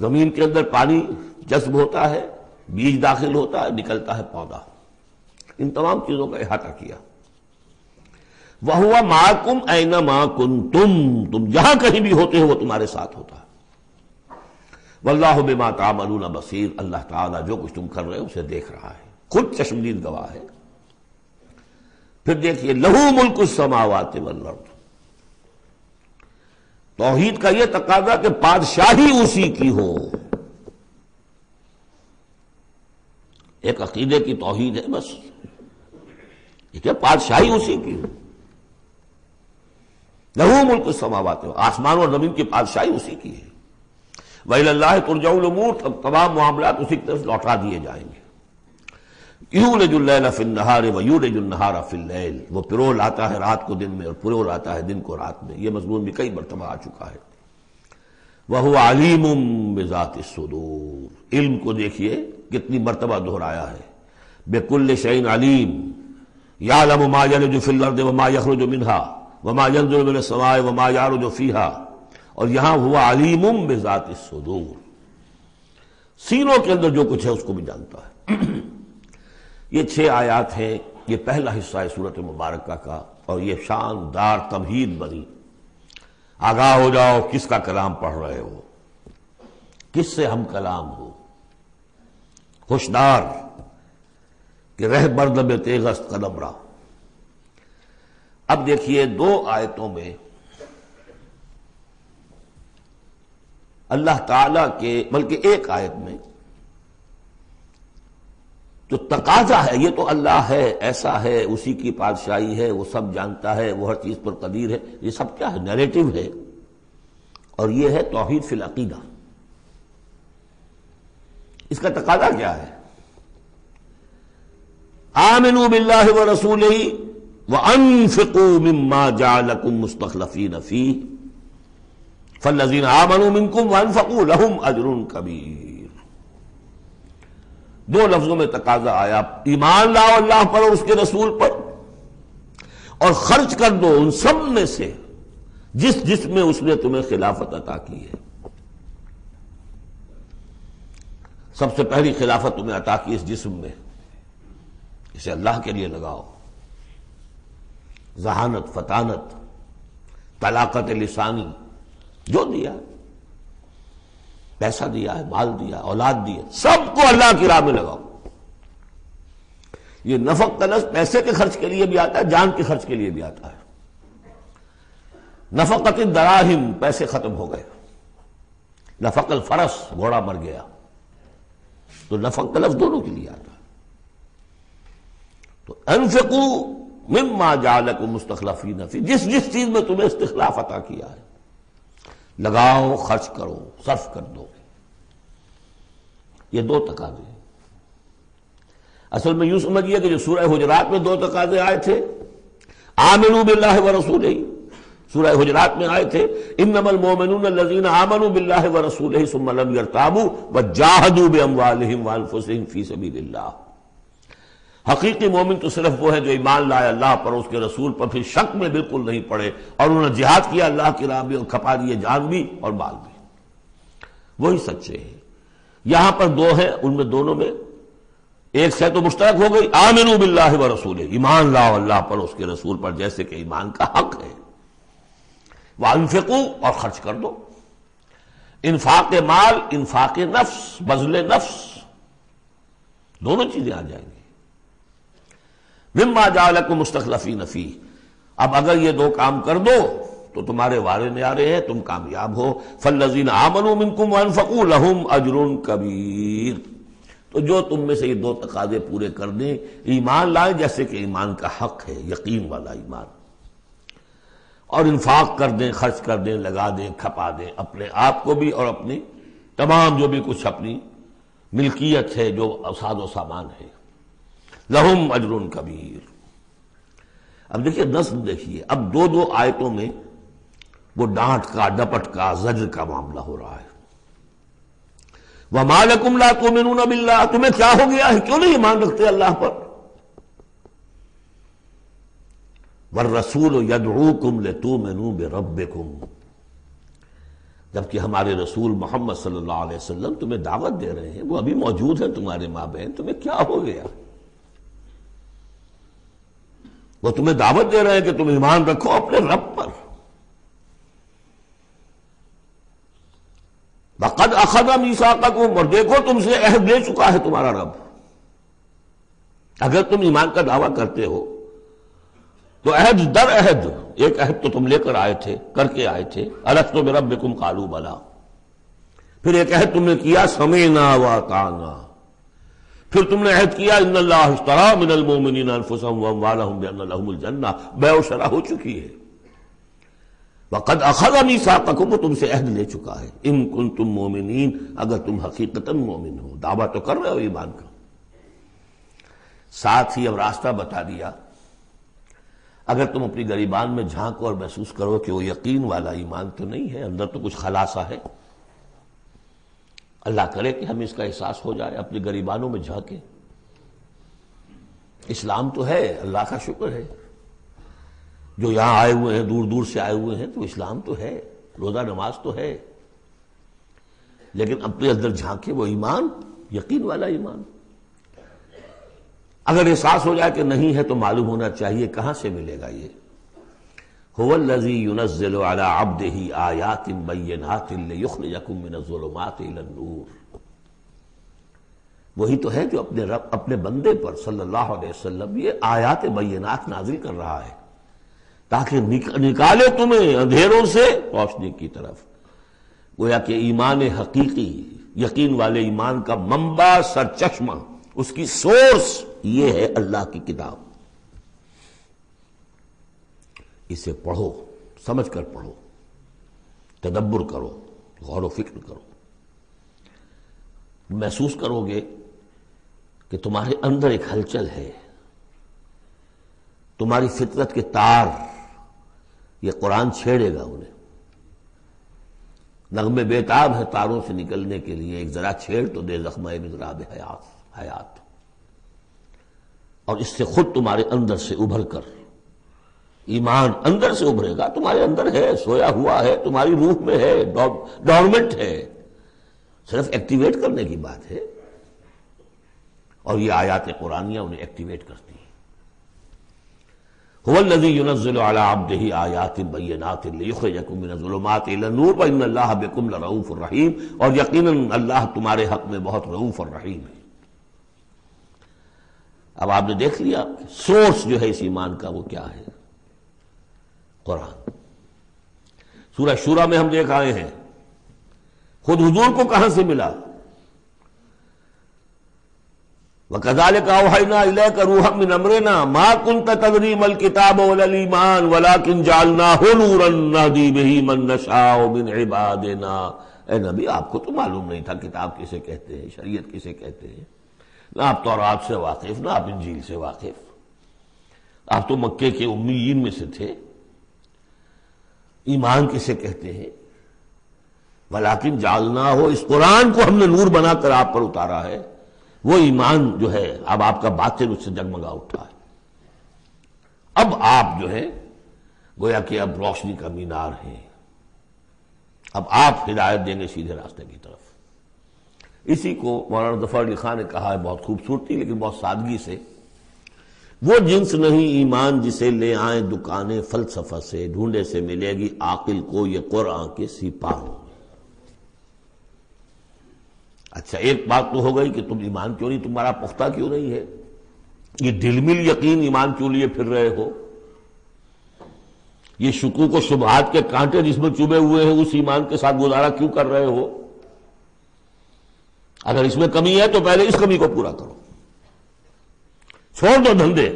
زمین کے اندر پانی جذب ہوتا ہے، بیج داخل ہوتا ہے، نکلتا ہے پودا، ان تمام چیزوں کا احاطہ کیا۔ وَهُوَ مَعَكُمْ أَيْنَمَا كُنْتُمْ، تم جہاں کہیں بھی ہوتے ہو وہ تمہارے ساتھ ہوتا ہے۔ وَاللَّهُ بِمَا تَعْمَلُونَ بَصِيرٌ، اللہ تعالیٰ جو کچھ تم کر رہے ہو اسے دیکھ رہا ہے، خود چشمدید گواہ ہے۔ پھر دیکھیے لَهُ مُلْكُ السَّمَاوَاتِ وَالْأَرْضِ، توحید کا یہ تقاضا کہ بادشاہی اسی کی ہو، ایک عقیدے کی توحید ہے بس، یہ کہ بادشاہی اسی کی ہو، لَهُ مُلْكُ السَّمَاوَاتِ، آسمان اور زمین کی بادشاہی اسی کی ہے۔ وَإِلَى اللَّهِ تُرْجَعُ الْأُمُورُ، تمام معاملات اسی کی طرف لوٹا دیے جائیں گے۔ یولج اللیل فی النہار ویولج النہار فی اللیل، وہ پرو لاتا ہے رات کو دن میں اور پرو لاتا ہے دن کو رات میں، یہ مضمون بھی کئی مرتبہ آ چکا ہے۔ وَهُوَ عَلِيمٌ بِذَاتِ الصُّدُورِ، علم کو دیکھیے کتنی مرتبہ دہرایا ہے، بِكُلِّ شَيْءٍ عَلِيمٌ، يَعْلَمُ مَا يَلِجُ فِي الْأَرْضِ وَمَا يَخْرُجُ مِنْهَا وَمَا يَنزِلُ مِنَ السَّمَاءِ وَمَا يَعْرُجُ فِيهَا اور یہاں ہوا علیم بذات الصدور، سینوں کے اندر جو کچھ ہے اس کو بھی جانتا ہے۔ یہ 6 آیات ہیں، یہ پہلا حصہ ہے سورۃ مبارکہ کا، اور یہ شاندار تمہید بنی۔ آگاہ ہو جاؤ کس کا کلام پڑھ رہے ہو، کس سے ہم کلام ہو، ہوشدار کہ رہ بردب تیغست قدم را۔ اب دیکھیے 2 آیتوں میں اللہ تعالی کے، بلکہ ایک آیت میں جو تقاضا ہے، یہ تو اللہ ہے، ایسا ہے، اسی کی بادشاہی ہے، وہ سب جانتا ہے، وہ ہر چیز پر قدیر ہے، یہ سب کیا ہے؟ نیریٹو ہے، اور یہ ہے توحید فی العقیدہ۔ اس کا تقاضا کیا ہے؟ آمنوا باللہ ورسولہ وانفقوا مما جعلکم مستخلفین فیہ فالذین آمنوا منکم وانفقوا لہم اجر کبیر۔ 2 لفظوں میں تقاضا آیا، ایمان لاؤ اللہ پر اور اس کے رسول پر، اور خرچ کر دو ان سب میں سے جس میں اس نے تمہیں خلافت عطا کی ہے۔ سب سے پہلی خلافت تمہیں عطا کی اس جسم میں، اسے اللہ کے لیے لگاؤ۔ ذہانت، فطانت، طلاقت لسانی، جو دیا، پیسہ دیا ہے، مال دیا، اولاد دی، سب کو اللہ کی راہ میں لگاؤ۔ یہ نفق کا لفظ پیسے کے خرچ کے لیے بھی آتا ہے، جان کے خرچ کے لیے بھی آتا ہے۔ نفقت الدراہم، پیسے ختم ہو گئے، نفق الفرس، گھوڑا مر گیا، تو نفق کا لفظ دونوں کے لیے آتا ہے۔ تو انفقوا مما جعلکم مستخلفین فی، جس چیز میں تمہیں استخلاف عطا کیا ہے لگاؤ، خرچ کرو، صرف کر دو۔ یہ 2 تقاضے ہیں۔ اصل میں یوں سمجھیے کہ جو سورہ حجرات میں 2 تقاضے آئے تھے، آمنوا باللہ ورسولہ، سورہ حجرات میں آئے تھے انما المؤمنون الذین آمنوا باللہ ورسولہ ثم لم يرتابوا وجاہدوا باموالہم وانفسہم فی سبیل اللہ۔ حقیقی مومن تو صرف وہ ہے جو ایمان لائے اللہ پر، اس کے رسول پر، پھر شک میں بالکل نہیں پڑے، اور انہوں نے جہاد کیا اللہ کی راہ میں، اور کھپا دیے جان بھی اور مال بھی، وہی سچے ہیں۔ یہاں پر 2 ہیں، ان میں دونوں میں ایک سے تو مشترک ہو گئی، آمنوا باللہ ورسولہ، ایمان لاؤ اللہ پر، اس کے رسول پر، جیسے کہ ایمان کا حق ہے۔ وانفقوا، اور خرچ کر دو، انفاق مال، انفاق نفس، بذل نفس، دونوں چیزیں آ جائیں گی۔ مما جعلکم مستخلفین فیہ، اب اگر یہ 2 کام کر دو تو تمہارے وارے نیارے ہیں، تم کامیاب ہو۔ فالذین آمنوا منکم وانفقوا لہم اجر کبیر، تو جو تم میں سے یہ 2 تقاضے پورے کر دیں، ایمان لائیں جیسے کہ ایمان کا حق ہے، یقین والا ایمان، اور انفاق کر دیں، خرچ کر دیں، لگا دیں، کھپا دیں، اپنے آپ کو بھی اور اپنی تمام جو بھی کچھ اپنی ملکیت ہے، جو ساز و سامان ہے، لہم اجر کبیر۔ اب دیکھیے نصب، دیکھیے اب 2 آیتوں میں وہ ڈانٹ کا، ڈپٹ کا، زجر کا معاملہ ہو رہا ہے۔ وَمَا لَكُمْ لَا تُؤْمِنُونَ بِاللَّهِ، تمہیں کیا ہو گیا ہے، کیوں نہیں ایمان رکھتے اللہ پر؟ وَالرَّسُولُ يَدْعُوكُمْ لِتُؤْمِنُوا بِرَبِّكُمْ، جبکہ ہمارے رسول محمد صلی اللہ علیہ وسلم تمہیں دعوت دے رہے ہیں، وہ ابھی موجود ہیں تمہارے مابین، تمہیں کیا ہو گیا؟ وہ تمہیں دعوت دے رہے ہیں کہ تم ایمان رکھو اپنے رب پر۔ وَقَدْ أَخَذَ مِيثَاقَكُمْ، اور دیکھو تم سے عہد لے چکا ہے تمہارا رب۔ اگر تم ایمان کا دعویٰ کرتے ہو تو عہد در عہد، ایک عہد تو تم لے کر آئے تھے، کر کے آئے تھے، أَلَسْتُ بِرَبِّكُمْ قَالُوا بَلَىٰ، پھر ایک عہد تم نے کیا سَمِعْنَا وَأَطَعْنَا، پھر تم نے عہد کیا ان اللہ اشترى من المؤمنین انفسهم واموالهم بان لهم الجنہ، بیع و شرع ہو چکی ہے۔ وقد اخذ میثاقکم، وہ تم سے عہد لے چکا ہے، ان کنتم مومنین، اگر تم حقیقتاً مومن ہو، دعویٰ تو کر رہے ہو ایمان کا۔ ساتھ ہی اب راستہ بتا دیا، اگر تم اپنی گریبان میں جھانکو اور محسوس کرو کہ وہ یقین والا ایمان تو نہیں ہے، اندر تو کچھ خلاصہ ہے، اللہ کرے کہ ہمیں اس کا احساس ہو جائے، اپنی گریبانوں میں جھانکیں۔ اسلام تو ہے، اللہ کا شکر ہے، جو یہاں آئے ہوئے ہیں، دور دور سے آئے ہوئے ہیں، تو اسلام تو ہے، روزہ نماز تو ہے، لیکن اپنے اندر جھانکے وہ ایمان، یقین والا ایمان۔ اگر احساس ہو جائے کہ نہیں ہے تو معلوم ہونا چاہیے کہاں سے ملے گا یہ۔ هو الذی ينزل على عبده آیات بینات لیخرجکم من الظلمات الى النور، وہی تو ہے جو اپنے رب، اپنے بندے پر صلی اللہ علیہ وسلم یہ آیات بینات نازل کر رہا ہے تاکہ نکالے تمہیں اندھیروں سے روشنی کی طرف۔ گویا کہ ایمان حقیقی، یقین والے ایمان کا منبع، سرچشمہ، اس کی سورس یہ ہے اللہ کی کتاب۔ اسے پڑھو، سمجھ کر پڑھو، تدبر کرو، غور و فکر کرو، محسوس کرو گے کہ تمہارے اندر ایک ہلچل ہے، تمہاری فطرت کے تار، یہ قرآن چھیڑے گا انہیں۔ نغمے بیتاب ہے تاروں سے نکلنے کے لیے، ایک ذرا چھیڑ تو دے زخمہ مضراب حیات، اور اس سے خود تمہارے اندر سے ابھر کر ایمان اندر سے ابھرے گا۔ تمہارے اندر ہے، سویا ہوا ہے، تمہاری روح میں ہے، ڈورمنٹ ہے، صرف ایکٹیویٹ کرنے کی بات ہے، اور یہ آیات قرآنیہ انہیں ایکٹیویٹ کرتی ہیں۔ هو الذی ينزل على عبده آیات بینات لیخرجکم من الظلمات الى النور وان اللہ بکم لرؤوف رحیم، اور یقیناً اللہ تمہارے حق میں بہت رؤوف اور رحیم ہے۔ اب آپ نے دیکھ لیا سورس جو ہے اس ایمان کا وہ کیا ہے، قرآن۔ سورہ شورى میں ہم دیکھ آئے ہیں خود حضور کو کہاں سے ملا، وَكَذَلِكَ أَوْحَيْنَا إِلَيْكَ رُوحًا مِّنْ أَمْرِنَا مَا كُنْتَ تَدْرِي مَا الْكِتَابُ وَلَا الْإِيمَانُ وَلَكِنْ جَعَلْنَاهُ نُورًا نَهْدِي بِهِ مَن نَّشَاءُ مِنْ عِبَادِنَا۔ اے نبی، آپ کو تو معلوم نہیں تھا کتاب کسے کہتے ہیں، شریعت کسے کہتے ہیں، نہ آپ تورات سے واقف، نہ آپ انجیل سے واقف، آپ تو مکے کے امیین میں سے تھے۔ ایمان کسے کہتے ہیں؟ وَلَكِنْ جَعَلْنَاهُ، اس قرآن کو ہم نے نور بنا کر آپ پر اتارا ہے۔ وہ ایمان جو ہے اب آپ کا باطن اس سے جگمگا اٹھا ہے، اب آپ جو ہے گویا کہ اب روشنی کا مینار ہیں، اب آپ ہدایت دیں گے سیدھے راستے کی طرف۔ اسی کو مولانا ظفر علی خان نے کہا ہے بہت خوبصورتی لیکن بہت سادگی سے، وہ جنس نہیں ایمان جسے لے آئیں دکانیں فلسفہ سے، ڈھونڈے سے ملے گی عاقل کو یہ قرآن کے سپاہوں۔ اچھا، ایک بات تو ہو گئی کہ تم ایمان کیوں نہیں، تمہارا پختہ کیوں نہیں ہے، یہ دلمل یقین ایمان کیوں لیے پھر رہے ہو، یہ شکوک و شبہات کے کانٹے جس میں چبھے ہوئے ہیں اس ایمان کے ساتھ گزارا کیوں کر رہے ہو؟ اگر اس میں کمی ہے تو پہلے اس کمی کو پورا کرو، چھوڑ دو دھندے،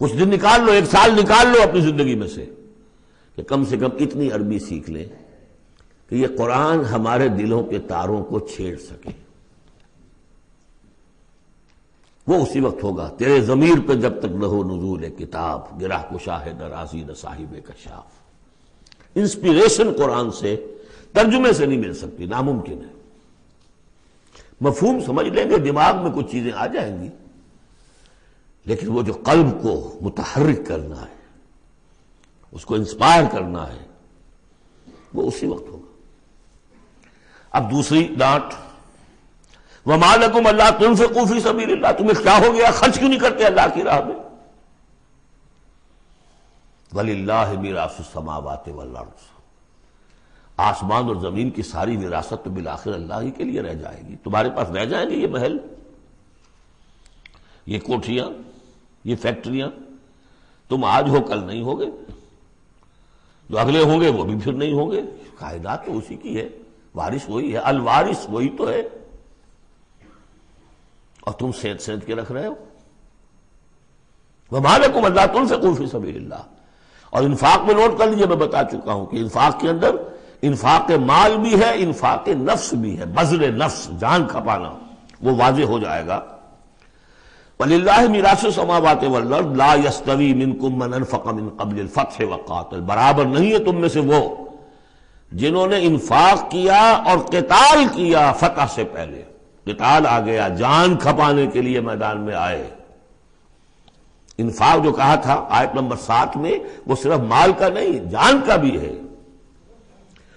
کچھ دن نکال لو، ایک سال نکال لو اپنی زندگی میں سے کہ کم سے کم اتنی عربی سیکھ لیں کہ یہ قرآن ہمارے دلوں کے تاروں کو چھیڑ سکے۔ وہ اسی وقت ہوگا تیرے ضمیر پہ جب تک نہ ہو نزول کتاب، گرہ کشا ہے نہ رازی نہ صاحب کشاف۔ انسپیریشن قرآن سے، ترجمے سے نہیں مل سکتی، ناممکن ہے۔ مفہوم سمجھ لیں گے، دماغ میں کچھ چیزیں آ جائیں گی، لیکن وہ جو قلب کو متحرک کرنا ہے، اس کو انسپائر کرنا ہے، وہ اسی وقت ہوگا۔ اب دوسری ڈانٹ، وَمَا لَكُمْ أَلَّا تُنْفِقُوا فِي سَبِيلِ اللَّهِ، تمہیں کیا ہو گیا خرچ کیوں نہیں کرتے اللہ کی راہ میں؟ وَلِلَّهِ مِيرَاثُ السَّمَاوَاتِ وَالْأَرْضِ، آسمان اور زمین کی ساری وراثت تو بالآخر اللہ ہی کے لیے رہ جائے گی، تمہارے پاس رہ جائیں گے یہ محل، یہ کوٹھیاں، یہ فیکٹریاں، تم آج ہو کل نہیں ہوگے، جو اگلے ہوں گے وہ بھی پھر نہیں ہوں گے، کائنات تو اسی کی ہے، وارث وہی ہے، الوارث وہی تو ہے، اور تم سینت سینت کے رکھ رہے ہو۔ وَمَا لَكُمْ أَلَّا تُنْفِقُوا فِي سَبِيلِ اللَّهِ، اور انفاق میں نوٹ کر لیجیے، میں بتا چکا ہوں کہ انفاق کے اندر انفاق مال بھی ہے، انفاق نفس بھی ہے، بذل نفس، جان کھپانا، وہ واضح ہو جائے گا۔ وَلِلَّهِ مِيرَاثُ السَّمَاوَاتِ وَالْأَرْضِ لَا يَسْتَوِي مِنْكُمْ مَنْ أَنْفَقَ مِنْ قَبْلِ الْفَتْحِ وَقَاتَلَ، برابر نہیں ہے تم میں سے وہ جنہوں نے انفاق کیا اور قتال کیا فتح سے پہلے، قتال آ گیا، جان کھپانے کے لیے میدان میں آئے۔ انفاق جو کہا تھا آیت نمبر 7 میں، وہ صرف مال کا نہیں، جان کا بھی ہے،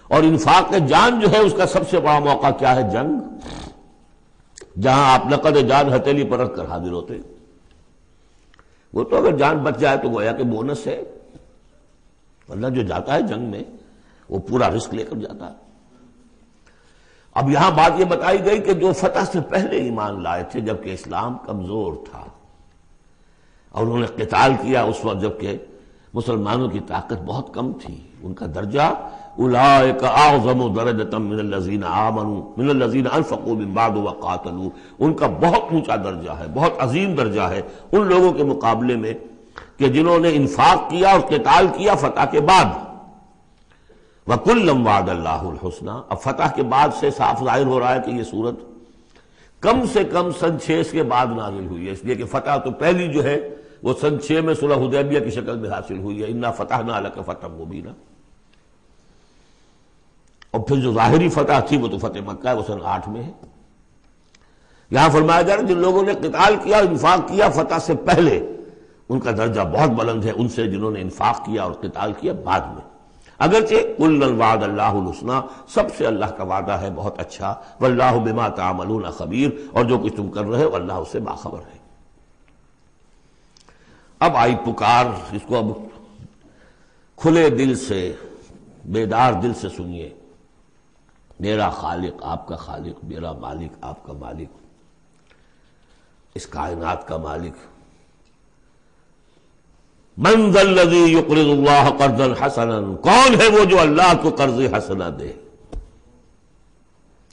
اور انفاق جان جو ہے اس کا سب سے بڑا موقع کیا ہے؟ جنگ، جہاں آپ نقد جان ہتھیلی پر رکھ کر حاضر ہوتے. وہ تو اگر جان بچ جائے تو گویا کہ بونس ہے، ورنہ جو جاتا ہے جنگ میں وہ پورا رسک لے کر جاتا ہے. اب یہاں بات یہ بتائی گئی کہ جو فتح سے پہلے ایمان لائے تھے جبکہ اسلام کمزور تھا، اور انہوں نے قتال کیا اس وقت جبکہ مسلمانوں کی طاقت بہت کم تھی، ان کا درجہ اولئک اعظم درجۃ من الذین آمنوا من الذین انفقوا من بعد وقاتلوا، ان کا بہت اونچا درجہ ہے، بہت عظیم درجہ ہے ان لوگوں کے مقابلے میں کہ جنہوں نے انفاق کیا اور قتال کیا فتح کے بعد. وَكُلًّا وَعَدَ اللَّهُ الْحُسْنَىٰ. اب فتح کے بعد سے صاف ظاہر ہو رہا ہے کہ یہ صورت کم سے کم سن 6 کے بعد نازل ہوئی ہے، اس لیے کہ فتح تو پہلی جو ہے وہ سن 6 میں صلح حدیبیہ کی شکل میں حاصل ہوئی ہے، اِنَّا فَتَحْنَا لَكَ فَتْحًا مُبِينًا. اور پھر جو ظاہری فتح تھی وہ تو فتح مکہ ہے، وہ سن 8 میں ہے. یہاں فرمایا جا رہا ہے جن لوگوں نے قتال کیا اور انفاق کیا فتح سے پہلے ان کا درجہ بہت بلند ہے ان سے جنہوں نے انفاق کیا اور قتال کیا بعد میں. اگرچہ کُلًّا وَعَدَ اللَّهُ الْحُسْنَىٰ، سب سے اللہ کا وعدہ ہے بہت اچھا. وَاللَّهُ بِمَا تَعْمَلُونَ خَبِيرٌ، اور جو کچھ تم کر رہے ہو اللہ اس سے باخبر ہے. اب آئی پکار، اس کو اب کھلے دل سے بیدار دل سے سنیے. میرا خالق آپ کا خالق، میرا مالک آپ کا مالک، اس کائنات کا مالک. من ذا الذی یقرض اللہ قرضا حسنا، کون ہے وہ جو اللہ کو قرض حسنا دے؟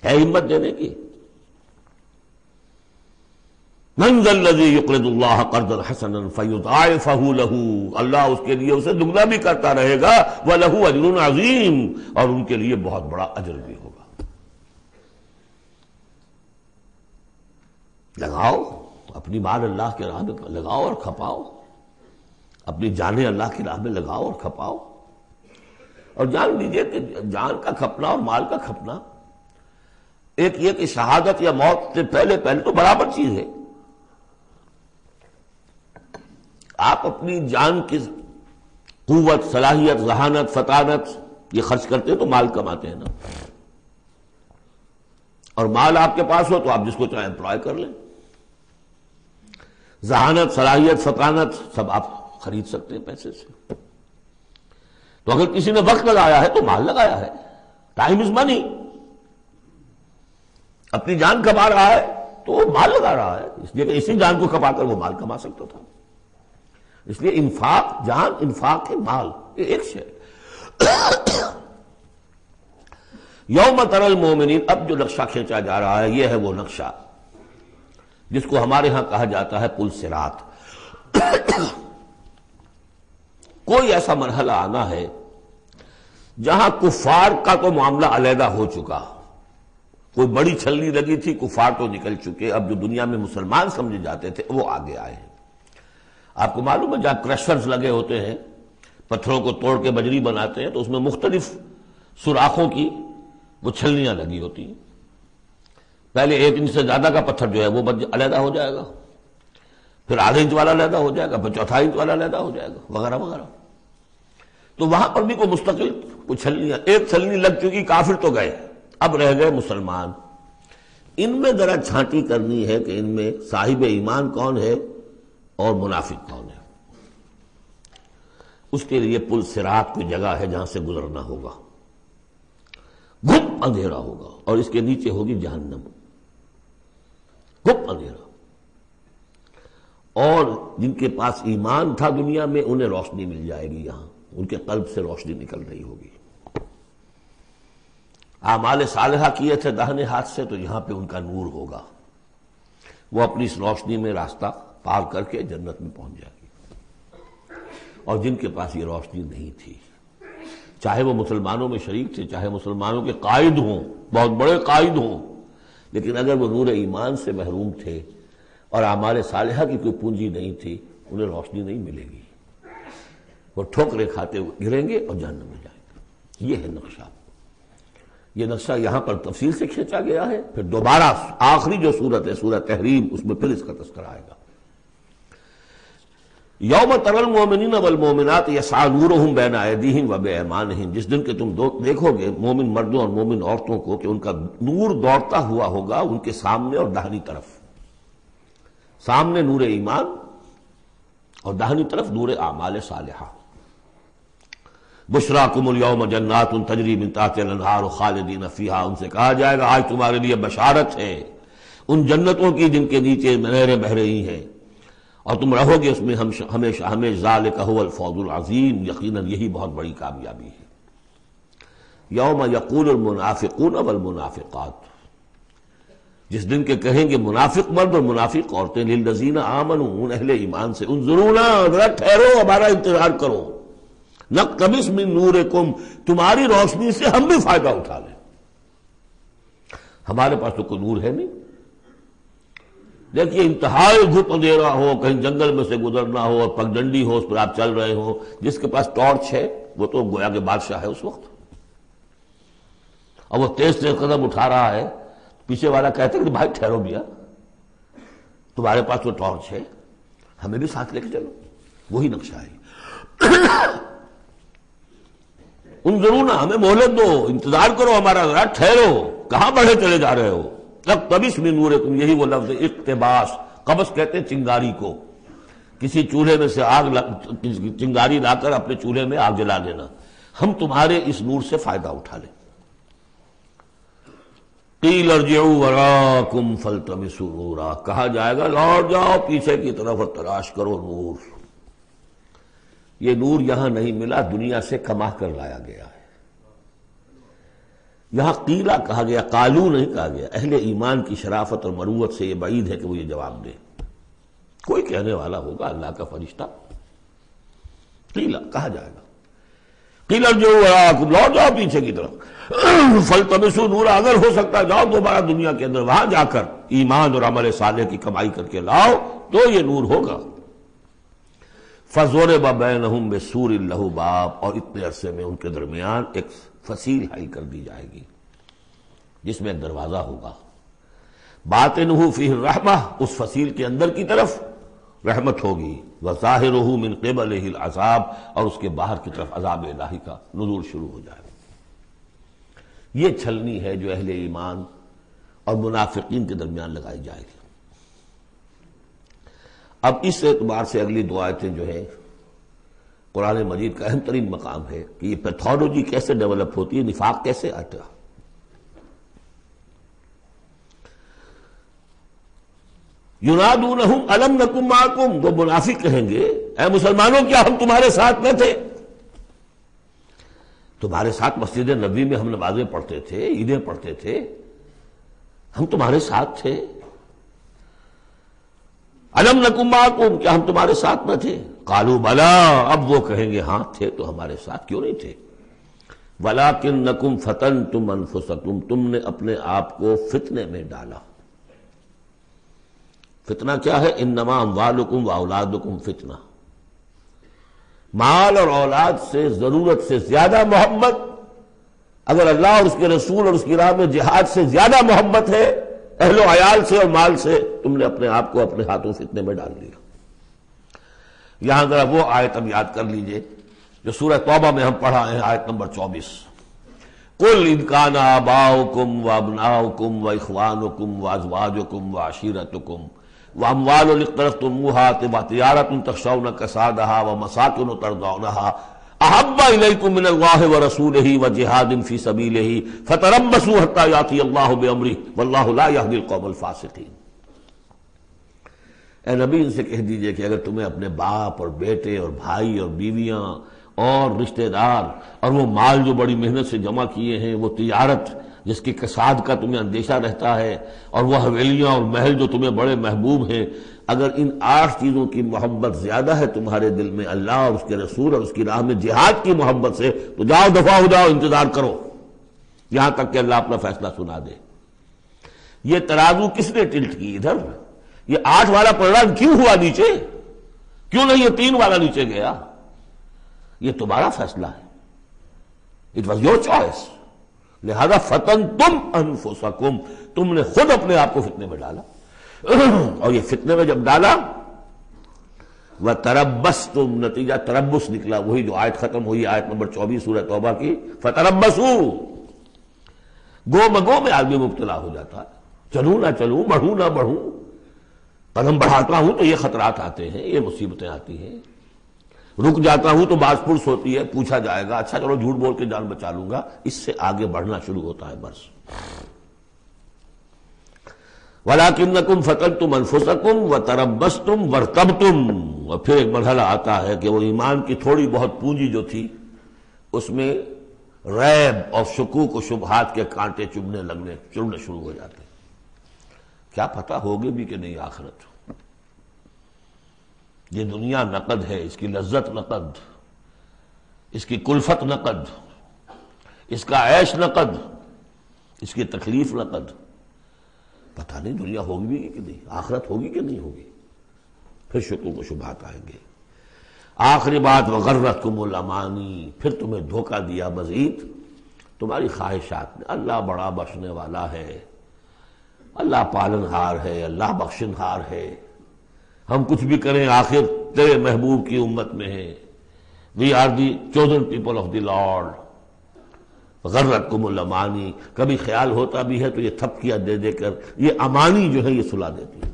ہے ہمت دینے کی؟ من ذا الذی یقرض اللہ قرضا حسنا فیضاعفہ لہ، اللہ اس کے لیے اسے دگنا بھی کرتا رہے گا. وَلَهُ أَجْرٌ عَظِيمٌ، اور ان کے لیے بہت بڑا اجر بھی ہوگا. لگاؤ اپنی مال اللہ کے راہ میں لگاؤ اور کھپاؤ، اپنی جانیں اللہ کی راہ میں لگاؤ اور کھپاؤ. اور جان لیجئے کہ جان کا کھپنا اور مال کا کھپنا ایک یہ کہ شہادت یا موت سے پہلے تو برابر چیز ہے. آپ اپنی جان کی قوت، صلاحیت، ذہانت، فطانت یہ خرچ کرتے ہیں تو مال کماتے ہیں نا. اور مال آپ کے پاس ہو تو آپ جس کو چاہیں امپلائے کر لیں. ذہانت، صلاحیت، فطانت سب آپ خرید سکتے ہیں پیسے سے. تو اگر کسی نے وقت لگایا ہے تو مال لگایا ہے. ٹائم از منی. اپنی جان کما رہا ہے تو وہ مال لگا رہا ہے، اس لیے کہ اسی جان کو کما کر وہ مال کما سکتا تھا. اس لیے انفاق جان، انفاق ہے مال، یہ ایک شے. یوم تری المومنین، اب جو نقشہ کھینچا جا رہا ہے یہ ہے وہ نقشہ جس کو ہمارے ہاں کہا جاتا ہے پل صراط. کوئی ایسا مرحلہ آنا ہے جہاں کفار کا تو معاملہ علیحدہ ہو چکا، کوئی بڑی چھلنی لگی تھی، کفار تو نکل چکے. اب جو دنیا میں مسلمان سمجھے جاتے تھے وہ آگے آئے ہیں. آپ کو معلوم ہے جہاں کرشرز لگے ہوتے ہیں، پتھروں کو توڑ کے بجری بناتے ہیں، تو اس میں مختلف سوراخوں کی وہ چھلنیاں لگی ہوتی ہیں. پہلے 1 انچ سے زیادہ کا پتھر جو ہے وہ علیحدہ ہو جائے گا، پھر آدھا انچ والا علیحدہ ہو جائے گا، پھر چوتھائی انچ والا علیحدہ ہو جائے گا، وغیرہ وغیرہ. تو وہاں پر بھی کوئی مستقل کوئی چھلنیاں، ایک چھلنی لگ چکی، کافر تو گئے، اب رہ گئے مسلمان. ان میں ذرا چھانٹی کرنی ہے کہ ان میں صاحب ایمان کون ہے اور منافق کون ہے. اس کے لیے پل صراط کی جگہ ہے جہاں سے گزرنا ہوگا. گھپ اندھیرا ہوگا اور اس کے نیچے ہوگی جہنم. گھپ اندھیرا. اور جن کے پاس ایمان تھا دنیا میں انہیں روشنی مل جائے گی، یہاں ان کے قلب سے روشنی نکل رہی ہوگی. اعمال صالحہ کیے تھے داہنے ہاتھ سے تو یہاں پہ ان کا نور ہوگا، وہ اپنی اس روشنی میں راستہ پار کر کے جنت میں پہنچ جائے گی. اور جن کے پاس یہ روشنی نہیں تھی، چاہے وہ مسلمانوں میں شریک تھے، چاہے مسلمانوں کے قائد ہوں، بہت بڑے قائد ہوں، لیکن اگر وہ نور ایمان سے محروم تھے اور اعمال صالحہ کی کوئی پونجی نہیں تھی، انہیں روشنی نہیں ملے گی. وہ ٹھوکریں کھاتے ہوئے گریں گے اور جہنم میں جائیں گے. یہ ہے نقشہ. یہ نقشہ یہاں پر تفصیل سے کھینچا گیا ہے. پھر دوبارہ آخری جو سورت ہے سورہ تحریم، اس میں پھر اس کا تذکرہ آئے گا. یوم تری المؤمنین والمؤمنات یسعی نورہم بین ایدیہم وبایمانہم، جس دن کہ تم دیکھو گے مومن مردوں اور مومن عورتوں کو کہ ان کا نور دوڑتا ہوا ہوگا ان کے سامنے اور داہنی طرف، سامنے نور ایمان اور داہنی طرف نور اعمال صالحہ۔ بشراکم اليوم جنات تجری من تحتها الانہار خالدین فیہا، ان سے کہا جائے گا آج تمہارے لیے بشارت ہے ان جنتوں کی جن کے نیچے نہریں بہہ رہی ہیں اور تم رہو گے اس میں ہمیشہ ہمیشہ، ذالک هو الفوز العظیم، یقیناً یہی بہت بڑی کامیابی ہے۔ یوم یقول المنافقون والمنافقات، جس دن کے کہیں گے منافق مرد اور منافق عورتیں، للذین آمنوا، ان اہل ایمان سے، انظرونا، ذرا ٹھہرو، ہمارا انتظار کرو، نقتبس من نورکم، تمہاری روشنی سے ہم بھی فائدہ اٹھا لیں۔ ہمارے پاس تو کوئی نور ہے نہیں، دیکھیے انتہائی گھٹ اندھیرا ہو، کہیں جنگل میں سے گزرنا ہو اور پگڈنڈی ہو، اس پر آپ چل رہے ہو، جس کے پاس ٹارچ ہے وہ تو گویا کہ بادشاہ ہے اس وقت، اور وہ تیز تیز قدم اٹھا رہا ہے، پیچھے والا کہتا ہے کہ بھائی ٹھہرو بھیا، تمہارے پاس تو ٹارچ ہے، ہمیں بھی ساتھ لے کے چلو، وہی نقشہ ہے۔ انظرونا، ہمیں مہلت دو، انتظار کرو ہمارا، ذرا ٹھہرو، کہاں بڑھے چلے جا رہے ہو؟ اقتبس من نورکم، یہی وہ لفظ اقتباس، قبس کہتے ہیں چنگاری کو، کسی چولہے میں سے چنگاری لا کر اپنے چولہے میں آگ جلا دینا، ہم تمہارے اس نور سے فائدہ اٹھا لیں۔ قیل ارجعوا وراءکم فالتمسوا نورا، کہا جائے گا لوٹ جاؤ پیچھے کی طرف اور تلاش کرو نور۔ یہ نور یہاں نہیں ملا، دنیا سے کما کر لایا گیا ہے۔ یہاں قیلا کہا گیا، قالو نہیں کہا گیا۔ اہل ایمان کی شرافت اور مروت سے یہ بعید ہے کہ وہ یہ جواب دے، کوئی کہنے والا ہوگا اللہ کا فرشتہ، قیلا کہا جائے گا، قیل ارجعوا وراءکم، لوٹ جاؤ پیچھے کی طرف، فالتمسوا نورا، اگر ہو سکتا جاؤ دوبارہ دنیا کے اندر، وہاں جا کر ایمان اور عمل صالح کی کمائی کر کے لاؤ تو یہ نور ہوگا۔ فضرب بینہم بسور لہ باب، اور اتنے عرصے میں ان کے درمیان ایک فصیل حائل کر دی جائے گی جس میں ایک دروازہ ہوگا، باطنہ فیہ الرحمہ، اس فصیل کے اندر کی طرف رحمت ہوگی، وظاہرہ من قبلہ العذاب، اور اس کے باہر کی طرف عذاب الہی کا نزول شروع ہو جائے گا۔ یہ چھلنی ہے جو اہل ایمان اور منافقین کے درمیان لگائی جائے گی۔ اب اس اعتبار سے اگلی دو آیتیں جو ہیں قرآن مجید کا اہم ترین مقام ہے کہ یہ پیتھولوجی کیسے ڈیولپ ہوتی ہے، نفاق کیسے آتا ہے۔ ینادونہم الم نکن معکم، وہ منافق کہیں گے اے مسلمانوں کیا ہم تمہارے ساتھ نہ تھے؟ تمہارے ساتھ مسجد نبوی میں ہم نمازیں پڑھتے تھے، عیدیں پڑھتے تھے، ہم تمہارے ساتھ تھے۔ الم نکن معکم، کیا ہم تمہارے ساتھ نہ تھے؟ قالوا بلا، اب وہ کہیں گے ہاں تھے تو ہمارے ساتھ، کیوں نہیں تھے؟ ولکنکم فتنتم انفسکم، تم نے اپنے آپ کو فتنے میں ڈالا۔ فتنہ کیا ہے؟ انما اموالکم واولادکم فتنہ، مال اور اولاد سے ضرورت سے زیادہ محبت، اگر اللہ اور اس کے رسول اور اس کی راہ میں جہاد سے زیادہ محبت ہے اہل و عیال سے اور مال سے، تم نے اپنے آپ کو اپنے ہاتھوں فتنے میں ڈال دیا۔ یہاں ذرا وہ آیت اب یاد کر لیجئے جو سورہ توبہ میں ہم پڑھا ہے، آیت نمبر 24، قل ان کان آباؤکم وابناؤکم واخوانکم وازواجکم وعشیرتکم واموال اقترفتموها وتجارۃ تخشون کسادها ومساکن ترضونها احب الیکم من اللہ ورسولہ وجہاد فی سبیلہ فتربصوا حتی یاتی اللہ بامرہ واللہ لا یہدی القوم الفاسقین۔ اے نبی ان سے کہہ دیجئے کہ اگر تمہیں اپنے باپ اور بیٹے اور بھائی اور بیویاں اور رشتہ دار اور وہ مال جو بڑی محنت سے جمع کیے ہیں، وہ تجارت جس کی کساد کا تمہیں اندیشہ رہتا ہے، اور وہ حویلیاں اور محل جو تمہیں بڑے محبوب ہیں، اگر ان 8 چیزوں کی محبت زیادہ ہے تمہارے دل میں اللہ اور اس کے رسول اور اس کی راہ میں جہاد کی محبت سے، تو جاؤ دفع ہو جاؤ، انتظار کرو یہاں تک کہ اللہ اپنا فیصلہ سنا دے۔ یہ ترازو کس نے ٹلٹ کی ادھر؟ یہ 8 والا پلڑا کیوں ہوا نیچے؟ کیوں نہیں یہ 3 والا نیچے گیا؟ یہ تمہارا فیصلہ ہے، اٹ واز یور چوائس، لہذا فتنتم انفسکم، تم نے خود اپنے آپ کو فتنے میں ڈالا، اور یہ فتنے میں جب ڈالا وَتَرَبَّصْتُمْ، نتیجہ تربص نکلا، وہی جو آیت ختم ہوئی آیت نمبر 24 سورہ توبہ کی، فَتَرَبَّصُوا، گو مگو میں آدمی مبتلا ہو جاتا ہے، چلوں نہ چلوں، بڑھوں نہ بڑھوں، قدم بڑھاتا ہوں تو یہ خطرات آتے ہیں، یہ مصیبتیں آتی ہیں، رک جاتا ہوں تو باز پرس ہوتی ہے، پوچھا جائے گا، اچھا چلو جھوٹ بول کے جان بچا لوں گا، اس سے آگے بڑھنا شروع ہوتا ہے بس۔ وَلَٰكِنَّكُمْ فَتَنْتُمْ أَنفُسَكُمْ وَتَرَبَّصْتُمْ وَارْتَبْتُمْ، اور پھر ایک مرحلہ آتا ہے کہ وہ ایمان کی تھوڑی بہت پونجی جو تھی اس میں ریب اور شکوک و شبہات کے کانٹے چبھنے شروع ہو جاتے ہیں، کیا پتہ ہوگی بھی کہ نہیں آخرت، یہ دنیا نقد ہے، اس کی لذت نقد، اس کی کلفت نقد، اس کا عیش نقد، اس کی تکلیف نقد، پتہ نہیں دنیا ہوگی بھی کہ نہیں، آخرت ہوگی کہ نہیں ہوگی، پھر شکوک و شبہات آئیں گے۔ آخری بات، وغرتکم الامانی، پھر تمہیں دھوکہ دیا مزید تمہاری خواہشات نے، اللہ بڑا بخشنے والا ہے، اللہ پالن ہار ہے، اللہ بخشن ہار ہے، ہم کچھ بھی کریں آخر تیرے محبوب کی امت میں ہیں، we are the chosen people of the Lord. غرتکم الامانی، کبھی خیال ہوتا بھی ہے تو یہ تھپکیاں دے دے کر یہ امانی جو ہے یہ سلا دیتی ہے۔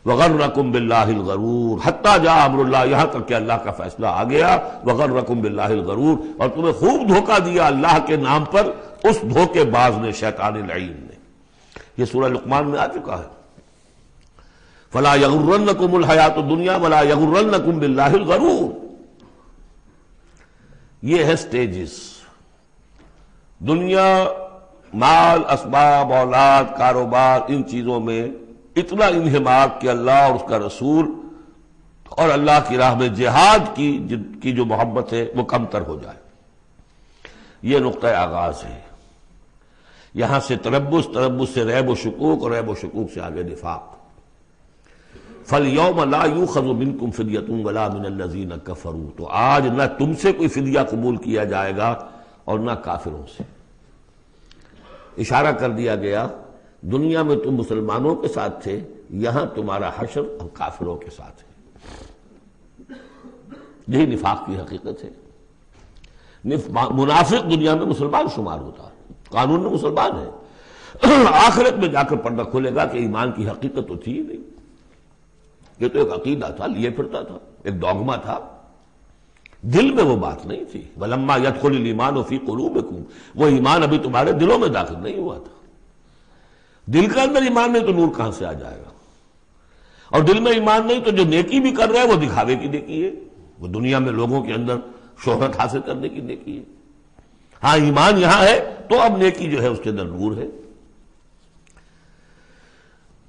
وغرکم باللہ الغرور حتی جاء امر اللہ، یہاں تک کہ اللہ کا فیصلہ آ گیا، وغرکم باللہ الغرور، اور تمہیں خوب دھوکہ دیا اللہ کے نام پر اس دھوکے باز نے، شیطان لعین نے۔ یہ سورہ لقمان میں آ چکا ہے، فلا یغرنکم الحیات الدنیا ولا یغرنکم باللہ الغرور۔ یہ ہے سٹیجز، دنیا، مال، اسباب، اولاد، کاروبار، ان چیزوں میں اتنا انہماک کہ اللہ اور اس کا رسول اور اللہ کی راہ میں جہاد کی جو محبت ہے وہ کم تر ہو جائے، یہ نقطہ آغاز ہے۔ یہاں سے تربص سے ریب و شکوک، اور ریب و شکوک سے آگے نفاق۔ فَالْيَوْمَ لَا يُؤْخَذُ مِنْكُمْ فِدْيَةٌ وَلَا مِنَ الَّذِينَ كَفَرُوا، تو آج نہ تم سے کوئی فدیہ قبول کیا جائے گا اور نہ کافروں سے۔ اشارہ کر دیا گیا دنیا میں تم مسلمانوں کے ساتھ تھے، یہاں تمہارا حشر ہم کافروں کے ساتھ ہے۔ یہی نفاق کی حقیقت ہے۔ منافق دنیا میں مسلمان شمار ہوتا ہے، قانون میں مسلمان ہے، آخرت میں جا کر پردہ کھلے گا کہ ایمان کی حقیقت تو تھی ہی نہیں، یہ تو ایک عقیدہ تھا، لیے پھرتا تھا، ایک ڈوگما تھا، دل میں وہ بات نہیں تھی۔ وَلَمَّا يَدْخُلِ الْإِيمَانُ فِي قُلُوبِكُمْ، وہ ایمان ابھی تمہارے دلوں میں داخل نہیں ہوا تھا۔ دل کے اندر ایمان نہیں تو نور کہاں سے آ جائے گا؟ اور دل میں ایمان نہیں تو جو نیکی بھی کر رہے ہیں وہ دکھاوے کی نیکی ہے، وہ دنیا میں لوگوں کے اندر شہرت حاصل کرنے کی نیکی ہے۔ ہاں ایمان یہاں ہے تو اب نیکی جو ہے اس کے اندر نور ہے۔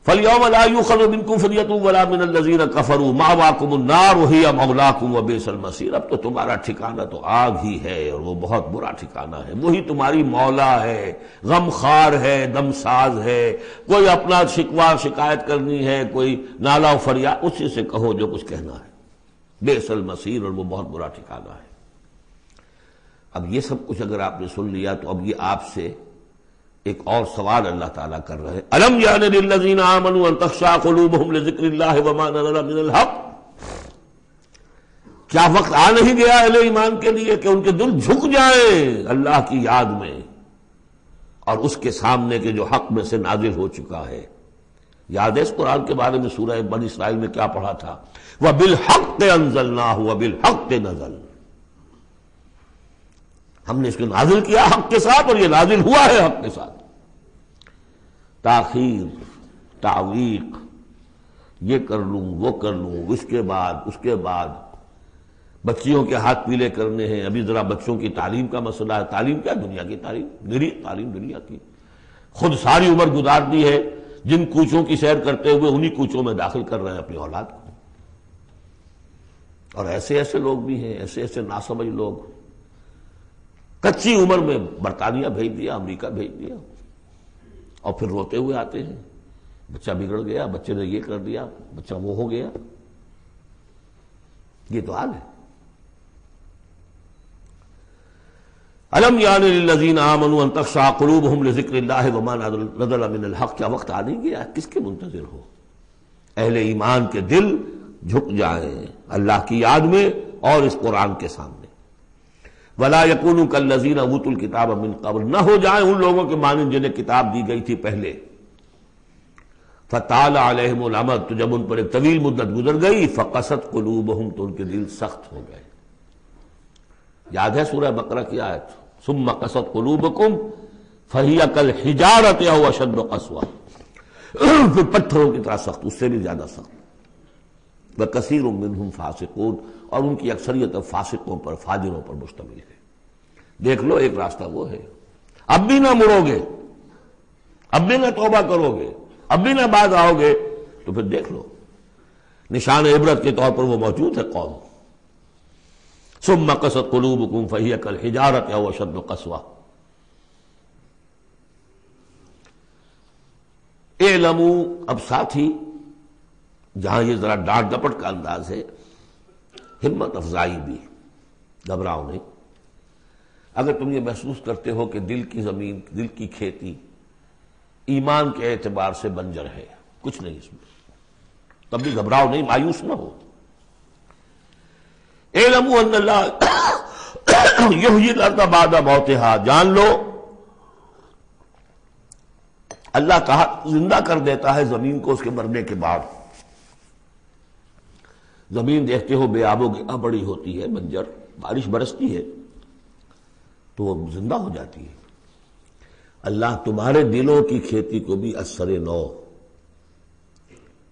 فَالْيَوْمَ لَا يُؤْخَذُ مِنْكُمْ فِدْيَةٌ وَلَا مِنَ الَّذِينَ كَفَرُوا مَأْوَاكُمُ النَّارُ وَهِيَ مَوْلَاكُمْ وَبِئْسَ الْمَصِيرُ، اب تو تمہارا ٹھکانہ تو آگ ہی ہے اور وہ بہت برا ٹھکانہ ہے، وہی تمہاری مولا ہے، غم خار ہے، دم ساز ہے، کوئی اپنا شکوہ شکایت کرنی ہے، کوئی نالا و فریاد، اسی سے کہو جو کچھ کہنا ہے، بئس المصیر، اور وہ بہت برا ٹھکانہ ہے۔ اب یہ سب کچھ اگر آپ نے سن لیا تو اب یہ آپ سے ایک اور سوال اللہ تعالیٰ کر رہے ہیں، الم یعن للذین آمنوا ان تخشع قلوبہم لذکر اللہ وما نزل من الحق، کیا وقت آ نہیں گیا اہل ایمان کے لیے کہ ان کے دل جھک جائیں اللہ کی یاد میں اور اس کے سامنے کے جو حق میں سے نازل ہو چکا ہے؟ یاد ہے اس قرآن کے بارے میں سورہ بنی اسرائیل میں کیا پڑھا تھا؟ وَبِالْحَقِّ أَنزَلْنَاهُ وَبِالْحَقِّ نَزَلَ، ہم نے اس کو نازل کیا حق کے ساتھ اور یہ نازل ہوا ہے حق کے ساتھ۔ تاخیر، تعویق، یہ کر لوں وہ کر لوں، اس کے بعد بچیوں کے ہاتھ پیلے کرنے ہیں، ابھی ذرا بچوں کی تعلیم کا مسئلہ ہے، تعلیم کیا؟ دنیا کی تعلیم، میری تعلیم دنیا کی، خود ساری عمر گزار دی ہے جن کوچوں کی سیر کرتے ہوئے انہی کوچوں میں داخل کر رہے ہیں اپنی اولاد کو۔ اور ایسے ایسے لوگ بھی ہیں، ایسے ایسے ناسمجھ لوگ، کچی عمر میں برطانیہ بھیج دیا، امریکہ بھیج دیا، اور پھر روتے ہوئے آتے ہیں بچہ بگڑ گیا، بچے نے یہ کر دیا، بچہ وہ ہو گیا۔ یہ تو حال ہے۔ الم یعن للذین آمنوا ان تخشع قلوبہم لذکر اللہ وما نزل من الحق، کیا وقت آ نہیں گیا؟ کس کے منتظر ہو؟ اہل ایمان کے دل جھک جائیں اللہ کی یاد میں اور اس قرآن کے سامنے. وَلَا يَكُونُوا كَالَّذِينَ أُوتُوا الْكِتَابَ مِن قَبْلُ، نہ ہو جائیں ان لوگوں کے مانند جنہیں کتاب دی گئی تھی پہلے. فَطَالَ عَلَيْهِمُ الْأَمَدُ، تو جب ان پر ایک طویل مدت گزر گئی، فَقَسَتْ قُلُوبُهُمْ، تو ان کے دل سخت ہو گئے. یاد ہے سورہ بقرہ کی آیت، ثُمَّ قَسَتْ قُلُوبُكُمْ فَهِيَ كَالْحِجَارَةِ أَوْ أَشَدُّ قَسْوَةً، پھر پتھروں کی طرح سخت، اس سے بھی زیادہ سخت. وَكَثِيرٌ مِّنْهُمْ فَاسِقُونَ، اور ان کی اکثریت فاسقوں پر، فاجروں پر مشتمل ہے. دیکھ لو ایک راستہ وہ ہے. اب بھی نہ مڑو گے، اب بھی نہ توبہ کرو گے، اب بھی نہ باز آؤ گے، تو پھر دیکھ لو نشان عبرت کے طور پر وہ موجود ہے قوم. ثم قست قلوبکم فہی کالحجارۃ او اشد قسوہ. اعلموا، اب ساتھ ہی جہاں یہ ذرا ڈانٹ ڈپٹ کا انداز ہے، ہمت افزائی بھی، گھبراؤ نہیں. اگر تم یہ محسوس کرتے ہو کہ دل کی زمین، دل کی کھیتی ایمان کے اعتبار سے بنجر ہے، کچھ نہیں اس میں، تب بھی گھبراؤ نہیں، مایوس نہ ہو. اعلموا ان اللہ یحیی الارض بعد موتہا، جان لو اللہ کہا زندہ کر دیتا ہے زمین کو اس کے مرنے کے بعد. زمین دیکھتے ہو بے آب و گیا بڑی ہوتی ہے، بنجر، بارش برستی ہے تو وہ زندہ ہو جاتی ہے. اللہ تمہارے دلوں کی کھیتی کو بھی اثر نو،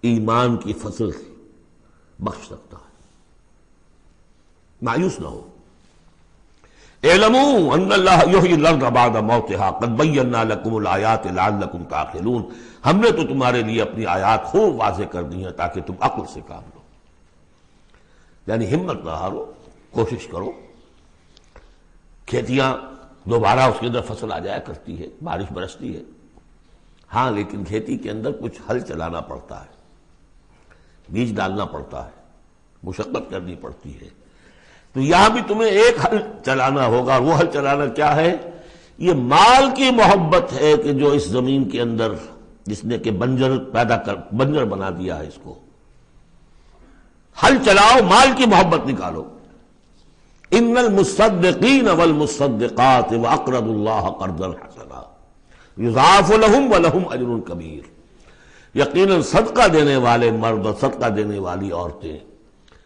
ایمان کی فصل بخش سکتا ہے. مایوس نہ ہو. اعلموا ان اللہ یحیی الارض بعد موتہا قد بینا لکم الآیات لعلکم تعقلون، ہم نے تو تمہارے لیے اپنی آیات خوب واضح کر دی ہیں تاکہ تم عقل سے کام لو. یعنی ہمت نہ ہارو، کوشش کرو. کھیتیاں دوبارہ اس کے اندر فصل آ جایا کرتی ہے، بارش برستی ہے، ہاں لیکن کھیتی کے اندر کچھ ہل چلانا پڑتا ہے، بیج ڈالنا پڑتا ہے، مشقت کرنی پڑتی ہے. تو یہاں بھی تمہیں ایک ہل چلانا ہوگا، اور وہ ہل چلانا کیا ہے؟ یہ مال کی محبت ہے کہ جو اس زمین کے اندر جس نے کہ بنجر بنا دیا ہے، اس کو ہل چلاؤ، مال کی محبت نکالو. ان المصدقین والمصدقات واقرضوا اللہ قرضا حسنا یضاعف لهم ولهم اجر کبیر. یقیناً صدقہ دینے والے مرد اور صدقہ دینے والی عورتیں،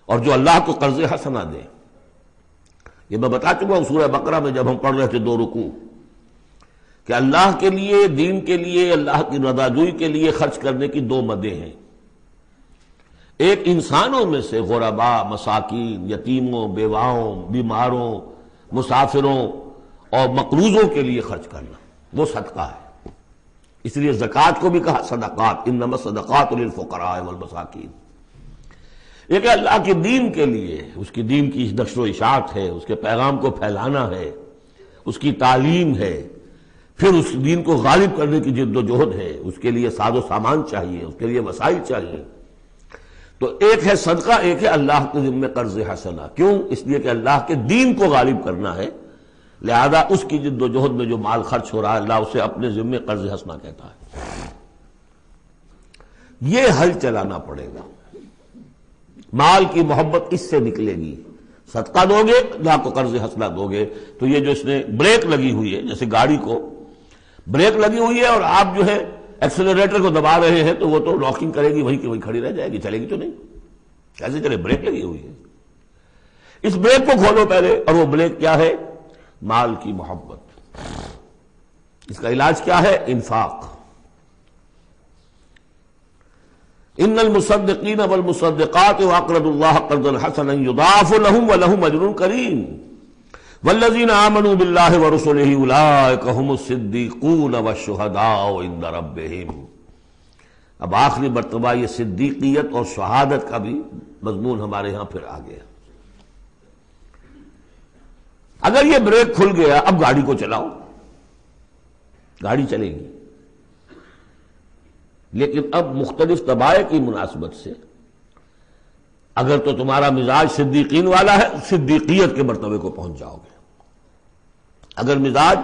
اور جو اللہ کو قرض حسنا دیں. یہ میں بتا چکا ہوں سورہ بقرہ میں جب ہم پڑھ رہے تھے 2 رکوع، کہ اللہ کے لیے، دین کے لیے، اللہ کی رضا جوئی کے لیے خرچ کرنے کی 2 مدیں ہیں. ایک انسانوں میں سے غرباء، مساکین، یتیموں، بیواؤں، بیماروں، مسافروں اور مقروضوں کے لیے خرچ کرنا، وہ صدقہ ہے. اس لیے زکوٰۃ کو بھی کہا صدقات، انما الصدقات للفقراء والمساکین. ایک اللہ کے دین کے لیے، اس کی دین کی نشر و اشاعت ہے، اس کے پیغام کو پھیلانا ہے، اس کی تعلیم ہے، پھر اس دین کو غالب کرنے کی جد و جہد ہے. اس کے لیے ساز و سامان چاہیے، اس کے لیے وسائل چاہیے. تو ایک ہے صدقہ، ایک ہے اللہ کے ذمہ قرض حسنہ. کیوں؟ اس لیے کہ اللہ کے دین کو غالب کرنا ہے، لہذا اس کی جد و جہد میں جو مال خرچ ہو رہا ہے اللہ اسے اپنے ذمہ قرض حسنہ کہتا ہے. یہ حل چلانا پڑے گا. مال کی محبت اس سے نکلے گی. صدقہ دو گے، اللہ کو قرض حسنہ دو گے، تو یہ جو اس نے بریک لگی ہوئی ہے، جیسے گاڑی کو بریک لگی ہوئی ہے اور آپ جو ہے ایکسلریٹر کو دبا رہے ہیں تو وہ تو لاکنگ کرے گی، وہیں کی وہیں کھڑی رہ جائے گی، چلے گی تو نہیں. کیسے چلے؟ بریک لگی ہوئی ہے. اس بریک کو کھولو پہلے، اور وہ بریک کیا ہے؟ مال کی محبت. اس کا علاج کیا ہے؟ انفاق. ان المصدقین والمصدقات واقرضوا اللہ قرضا حسنا یضاعف لهم ولهم اجر کریم والذین آمنوا باللہ ورسلہ اولئک هم الصدیقون والشہداء عند ربہم. اب آخری مرتبہ یہ صدیقیت اور شہادت کا بھی مضمون ہمارے ہاں پھر آ گیا. اگر یہ بریک کھل گیا، اب گاڑی کو چلاؤ، گاڑی چلے گی. لیکن اب مختلف طبائع کی مناسبت سے اگر تو تمہارا مزاج صدیقین والا ہے، صدیقیت کے مرتبے کو پہنچ جاؤ گے. اگر مزاج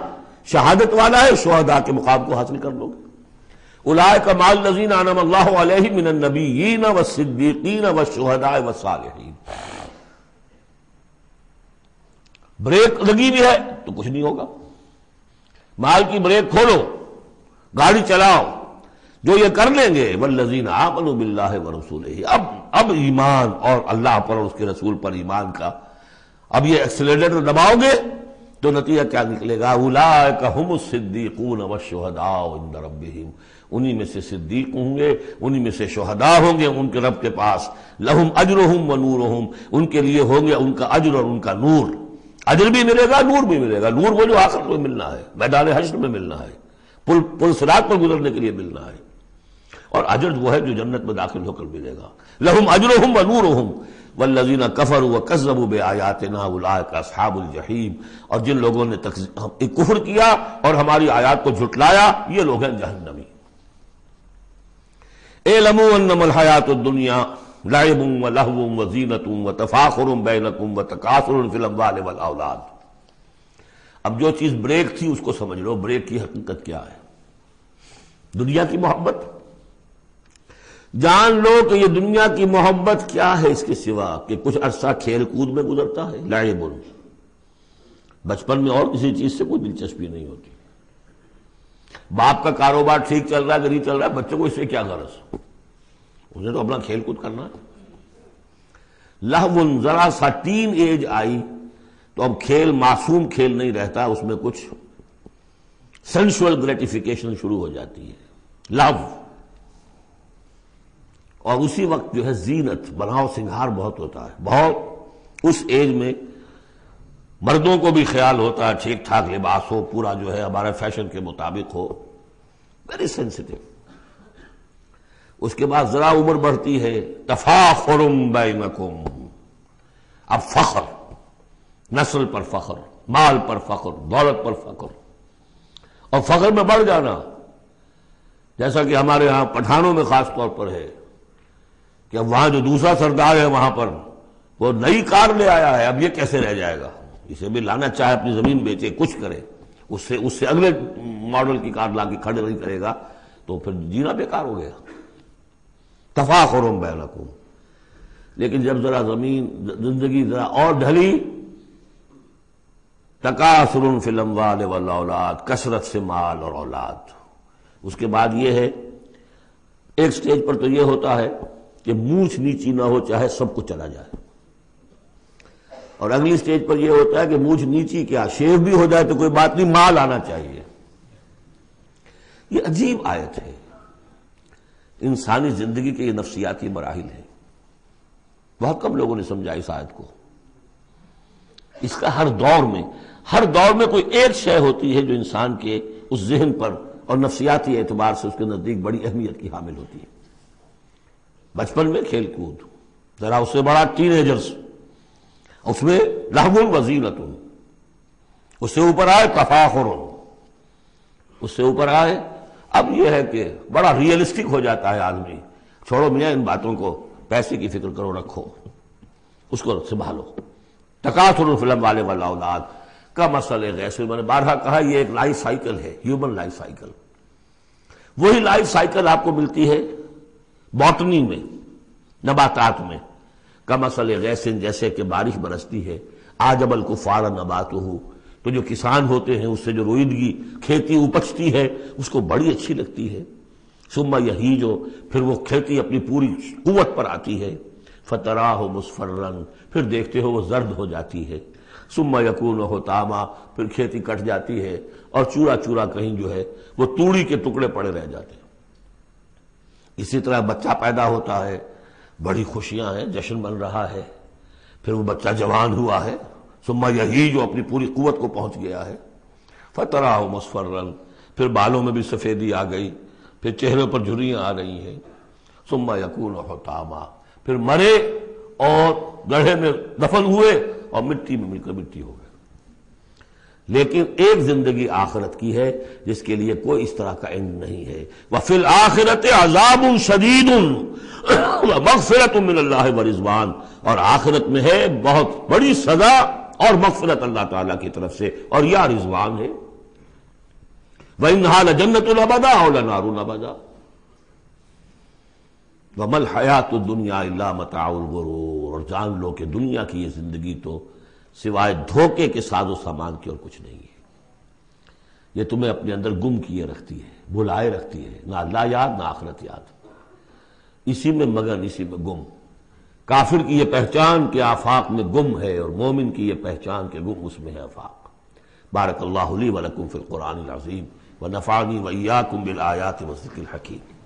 شہادت والا ہے، شہداء کے مقام کو حاصل کر لو گے. اولئک مع الذین انعم اللہ علیہم من النبیین والصدیقین والشہداء والصالحین. بریک لگی بھی ہے تو کچھ نہیں ہوگا. مال کی بریک کھولو، گاڑی چلاؤ، جو یہ کر لیں گے والذین آمنوا باللہ ورسولہ. اب ایمان اور اللہ پر اور اس کے رسول پر ایمان کا اب یہ ایکسیلریٹر دباؤ گے تو نتیجہ کیا نکلے گا؟ اولئک ھم الصدیقون والشہداء عند ربہم. انہی میں سے صدیق ہوں گے، انہی میں سے شہداء ہوں گے ان کے رب کے پاس. لہم اجرہم ونورہم، ان کے لیے ہوں گے ان کا اجر اور ان کا نور. اجر بھی ملے گا، نور بھی ملے گا. نور وہ جو آخرت میں ملنا ہے، میدان حشر میں ملنا ہے، پل صراط پر گزرنے کے لیے ملنا ہے. اور اجر وہ ہے جو جنت میں داخل ہو کر ملے گا. لہم اجرہم ونورہم والذین کفروا وکذبوا بآیاتنا اولئک اصحاب الجحیم. اور جن لوگوں نے کفر کیا اور ہماری آیات کو جھٹلایا یہ لوگ ہیں جہنمی. اعلموا انما الحیاۃ الدنیا لعب ولہو وزینۃ وتفاخر بینکم وتکاثر فی الاموال والاولاد. اب جو چیز بریک تھی اس کو سمجھ لو. بریک کی حقیقت کیا ہے؟ دنیا کی محبت. جان لو کہ یہ دنیا کی محبت کیا ہے اس کے سوا کہ کچھ عرصہ کھیل کود میں گزرتا ہے. لعب، بچپن میں اور کسی چیز سے کوئی دلچسپی نہیں ہوتی. باپ کا کاروبار ٹھیک چل رہا ہے کہ نہیں چل رہا ہے، بچے کو اس سے کیا غرض؟ اسے تو اپنا کھیل کود کرنا ہے. لہو، ذرا سا ٹین ایج آئی تو اب کھیل معصوم کھیل نہیں رہتا، اس میں کچھ سینشول گریٹیفیکیشن شروع ہو جاتی ہے. لو. اور اسی وقت جو ہے زینت، بناؤ سنگھار بہت ہوتا ہے. بہت اس ایج میں مردوں کو بھی خیال ہوتا ہے ٹھیک ٹھاک لباس ہو، پورا جو ہے ہمارے فیشن کے مطابق ہو. Very sensitive. اس کے بعد ذرا عمر بڑھتی ہے، تفاخر بینکم. اب فخر، نسل پر فخر، مال پر فخر، دولت پر فخر. اور فخر میں بڑھ جانا، جیسا کہ ہمارے ہاں پٹھانوں میں خاص طور پر ہے کہ اب وہاں جو دوسرا سردار ہے وہاں پر وہ نئی کار لے آیا ہے، اب یہ کیسے رہ جائے گا؟ اسے بھی لانا چاہے اپنی زمین بیچے، کچھ کرے، اس سے اگلے ماڈل کی کار لا کے کھڑے نہیں کرے گا تو پھر جینا بیکار ہو گیا. تفاخر بینکم. لیکن جب ذرا زندگی ذرا اور ڈھلی، تکاثر فی الاموال والاولاد، کثرت سے مال اور اولاد. اس کے بعد یہ ہے، ایک سٹیج پر تو یہ ہوتا ہے کہ مونچھ نیچی نہ ہو چاہے سب کچھ چلا جائے، اور اگلی سٹیج پر یہ ہوتا ہے کہ مونچھ نیچی کیا، شیو بھی ہو جائے تو کوئی بات نہیں، مال آنا چاہیے. یہ عجیب آیت ہے. انسانی زندگی کے یہ نفسیاتی مراحل ہیں. بہت کم لوگوں نے سمجھا اس آیت کو. اس کا ہر دور میں کوئی ایک شے ہوتی ہے جو انسان کے اس ذہن پر اور نفسیاتی اعتبار سے اس کے نزدیک بڑی اہمیت کی حامل ہوتی ہے. بچپن میں کھیل کود، ذرا اس سے بڑا ٹین ایجرز، اس میں لہو وزینۃ، اس سے اوپر آئے تفاخر، اس سے اوپر آئے اب یہ ہے کہ بڑا ریئلسٹک ہو جاتا ہے آدمی. چھوڑو میاں ان باتوں کو، پیسے کی فکر کرو، رکھو، اس کو سنبھالو. تکاثر فی الاموال والاولاد کمثل غیث. میں نے بارہا کہا یہ ایک لائف سائیکل ہے، ہیومن لائف سائیکل. وہی لائف سائیکل آپ کو ملتی ہے باٹنی میں، نباتات میں. کمثل غیث، جیسے کہ بارش برستی ہے. اعجب الکفار نباتہ، تو جو کسان ہوتے ہیں اس سے جو روئیدگی کھیتی اپجتی ہے اس کو بڑی اچھی لگتی ہے. ثم یہیج، پھر وہ کھیتی اپنی پوری قوت پر آتی ہے. فتراہ مصفرا، پھر دیکھتے ہو وہ زرد ہو جاتی ہے. ثم یکون حطاما، پھر کھیتی کٹ جاتی ہے اور چورا چورا کہیں جو ہے وہ توڑی کے ٹکڑے پڑے رہ جاتے ہیں. اسی طرح بچہ پیدا ہوتا ہے، بڑی خوشیاں ہیں، جشن بن رہا ہے. پھر وہ بچہ جوان ہوا ہے، ثم یہی جو اپنی پوری قوت کو پہنچ گیا ہے. فتراہ مصفرا، پھر بالوں میں بھی سفیدی آ گئی، پھر چہرے پر جھریاں آ رہی ہیں. ثم یکون حطاما، پھر مرے اور گڑھے میں دفن ہوئے اور مٹی میں مل کر مٹی ہو گئے. لیکن ایک زندگی آخرت کی ہے جس کے لیے کوئی اس طرح کا اینڈ نہیں ہے. وفی الآخرۃ عذاب شدید ومغفرۃ من اللہ ورضوان، اور آخرت میں ہے بہت بڑی سزا اور مغفرت اللہ تعالیٰ کی طرف سے، اور یا رضوان ہے. وَإِنَّهَا لَجَنَّةٌ أَبَدًا أَوْ لَنَارٌ أَبَدًا، وَمَا الْحَيَاةُ الدُّنْيَا إِلَّا مَتَاعُ الْغُرُورِ، اور جان لو کہ دنیا کی یہ زندگی تو سوائے دھوکے کے ساز و سامان کی اور کچھ نہیں ہے۔ یہ تمہیں اپنے اندر گم کیے رکھتی ہے، بھلائے رکھتی ہے، نہ اللہ یاد نہ آخرت یاد، اسی میں مگن، اسی میں گم۔ کافر کی یہ پہچان کہ آفاق میں گم ہے، اور مومن کی یہ پہچان کہ گم اس میں ہے آفاق۔ بارک اللہ لی ولکم فی القرآن العظیم ونفعنی وإیاکم بالآیات والذکر الحکیم۔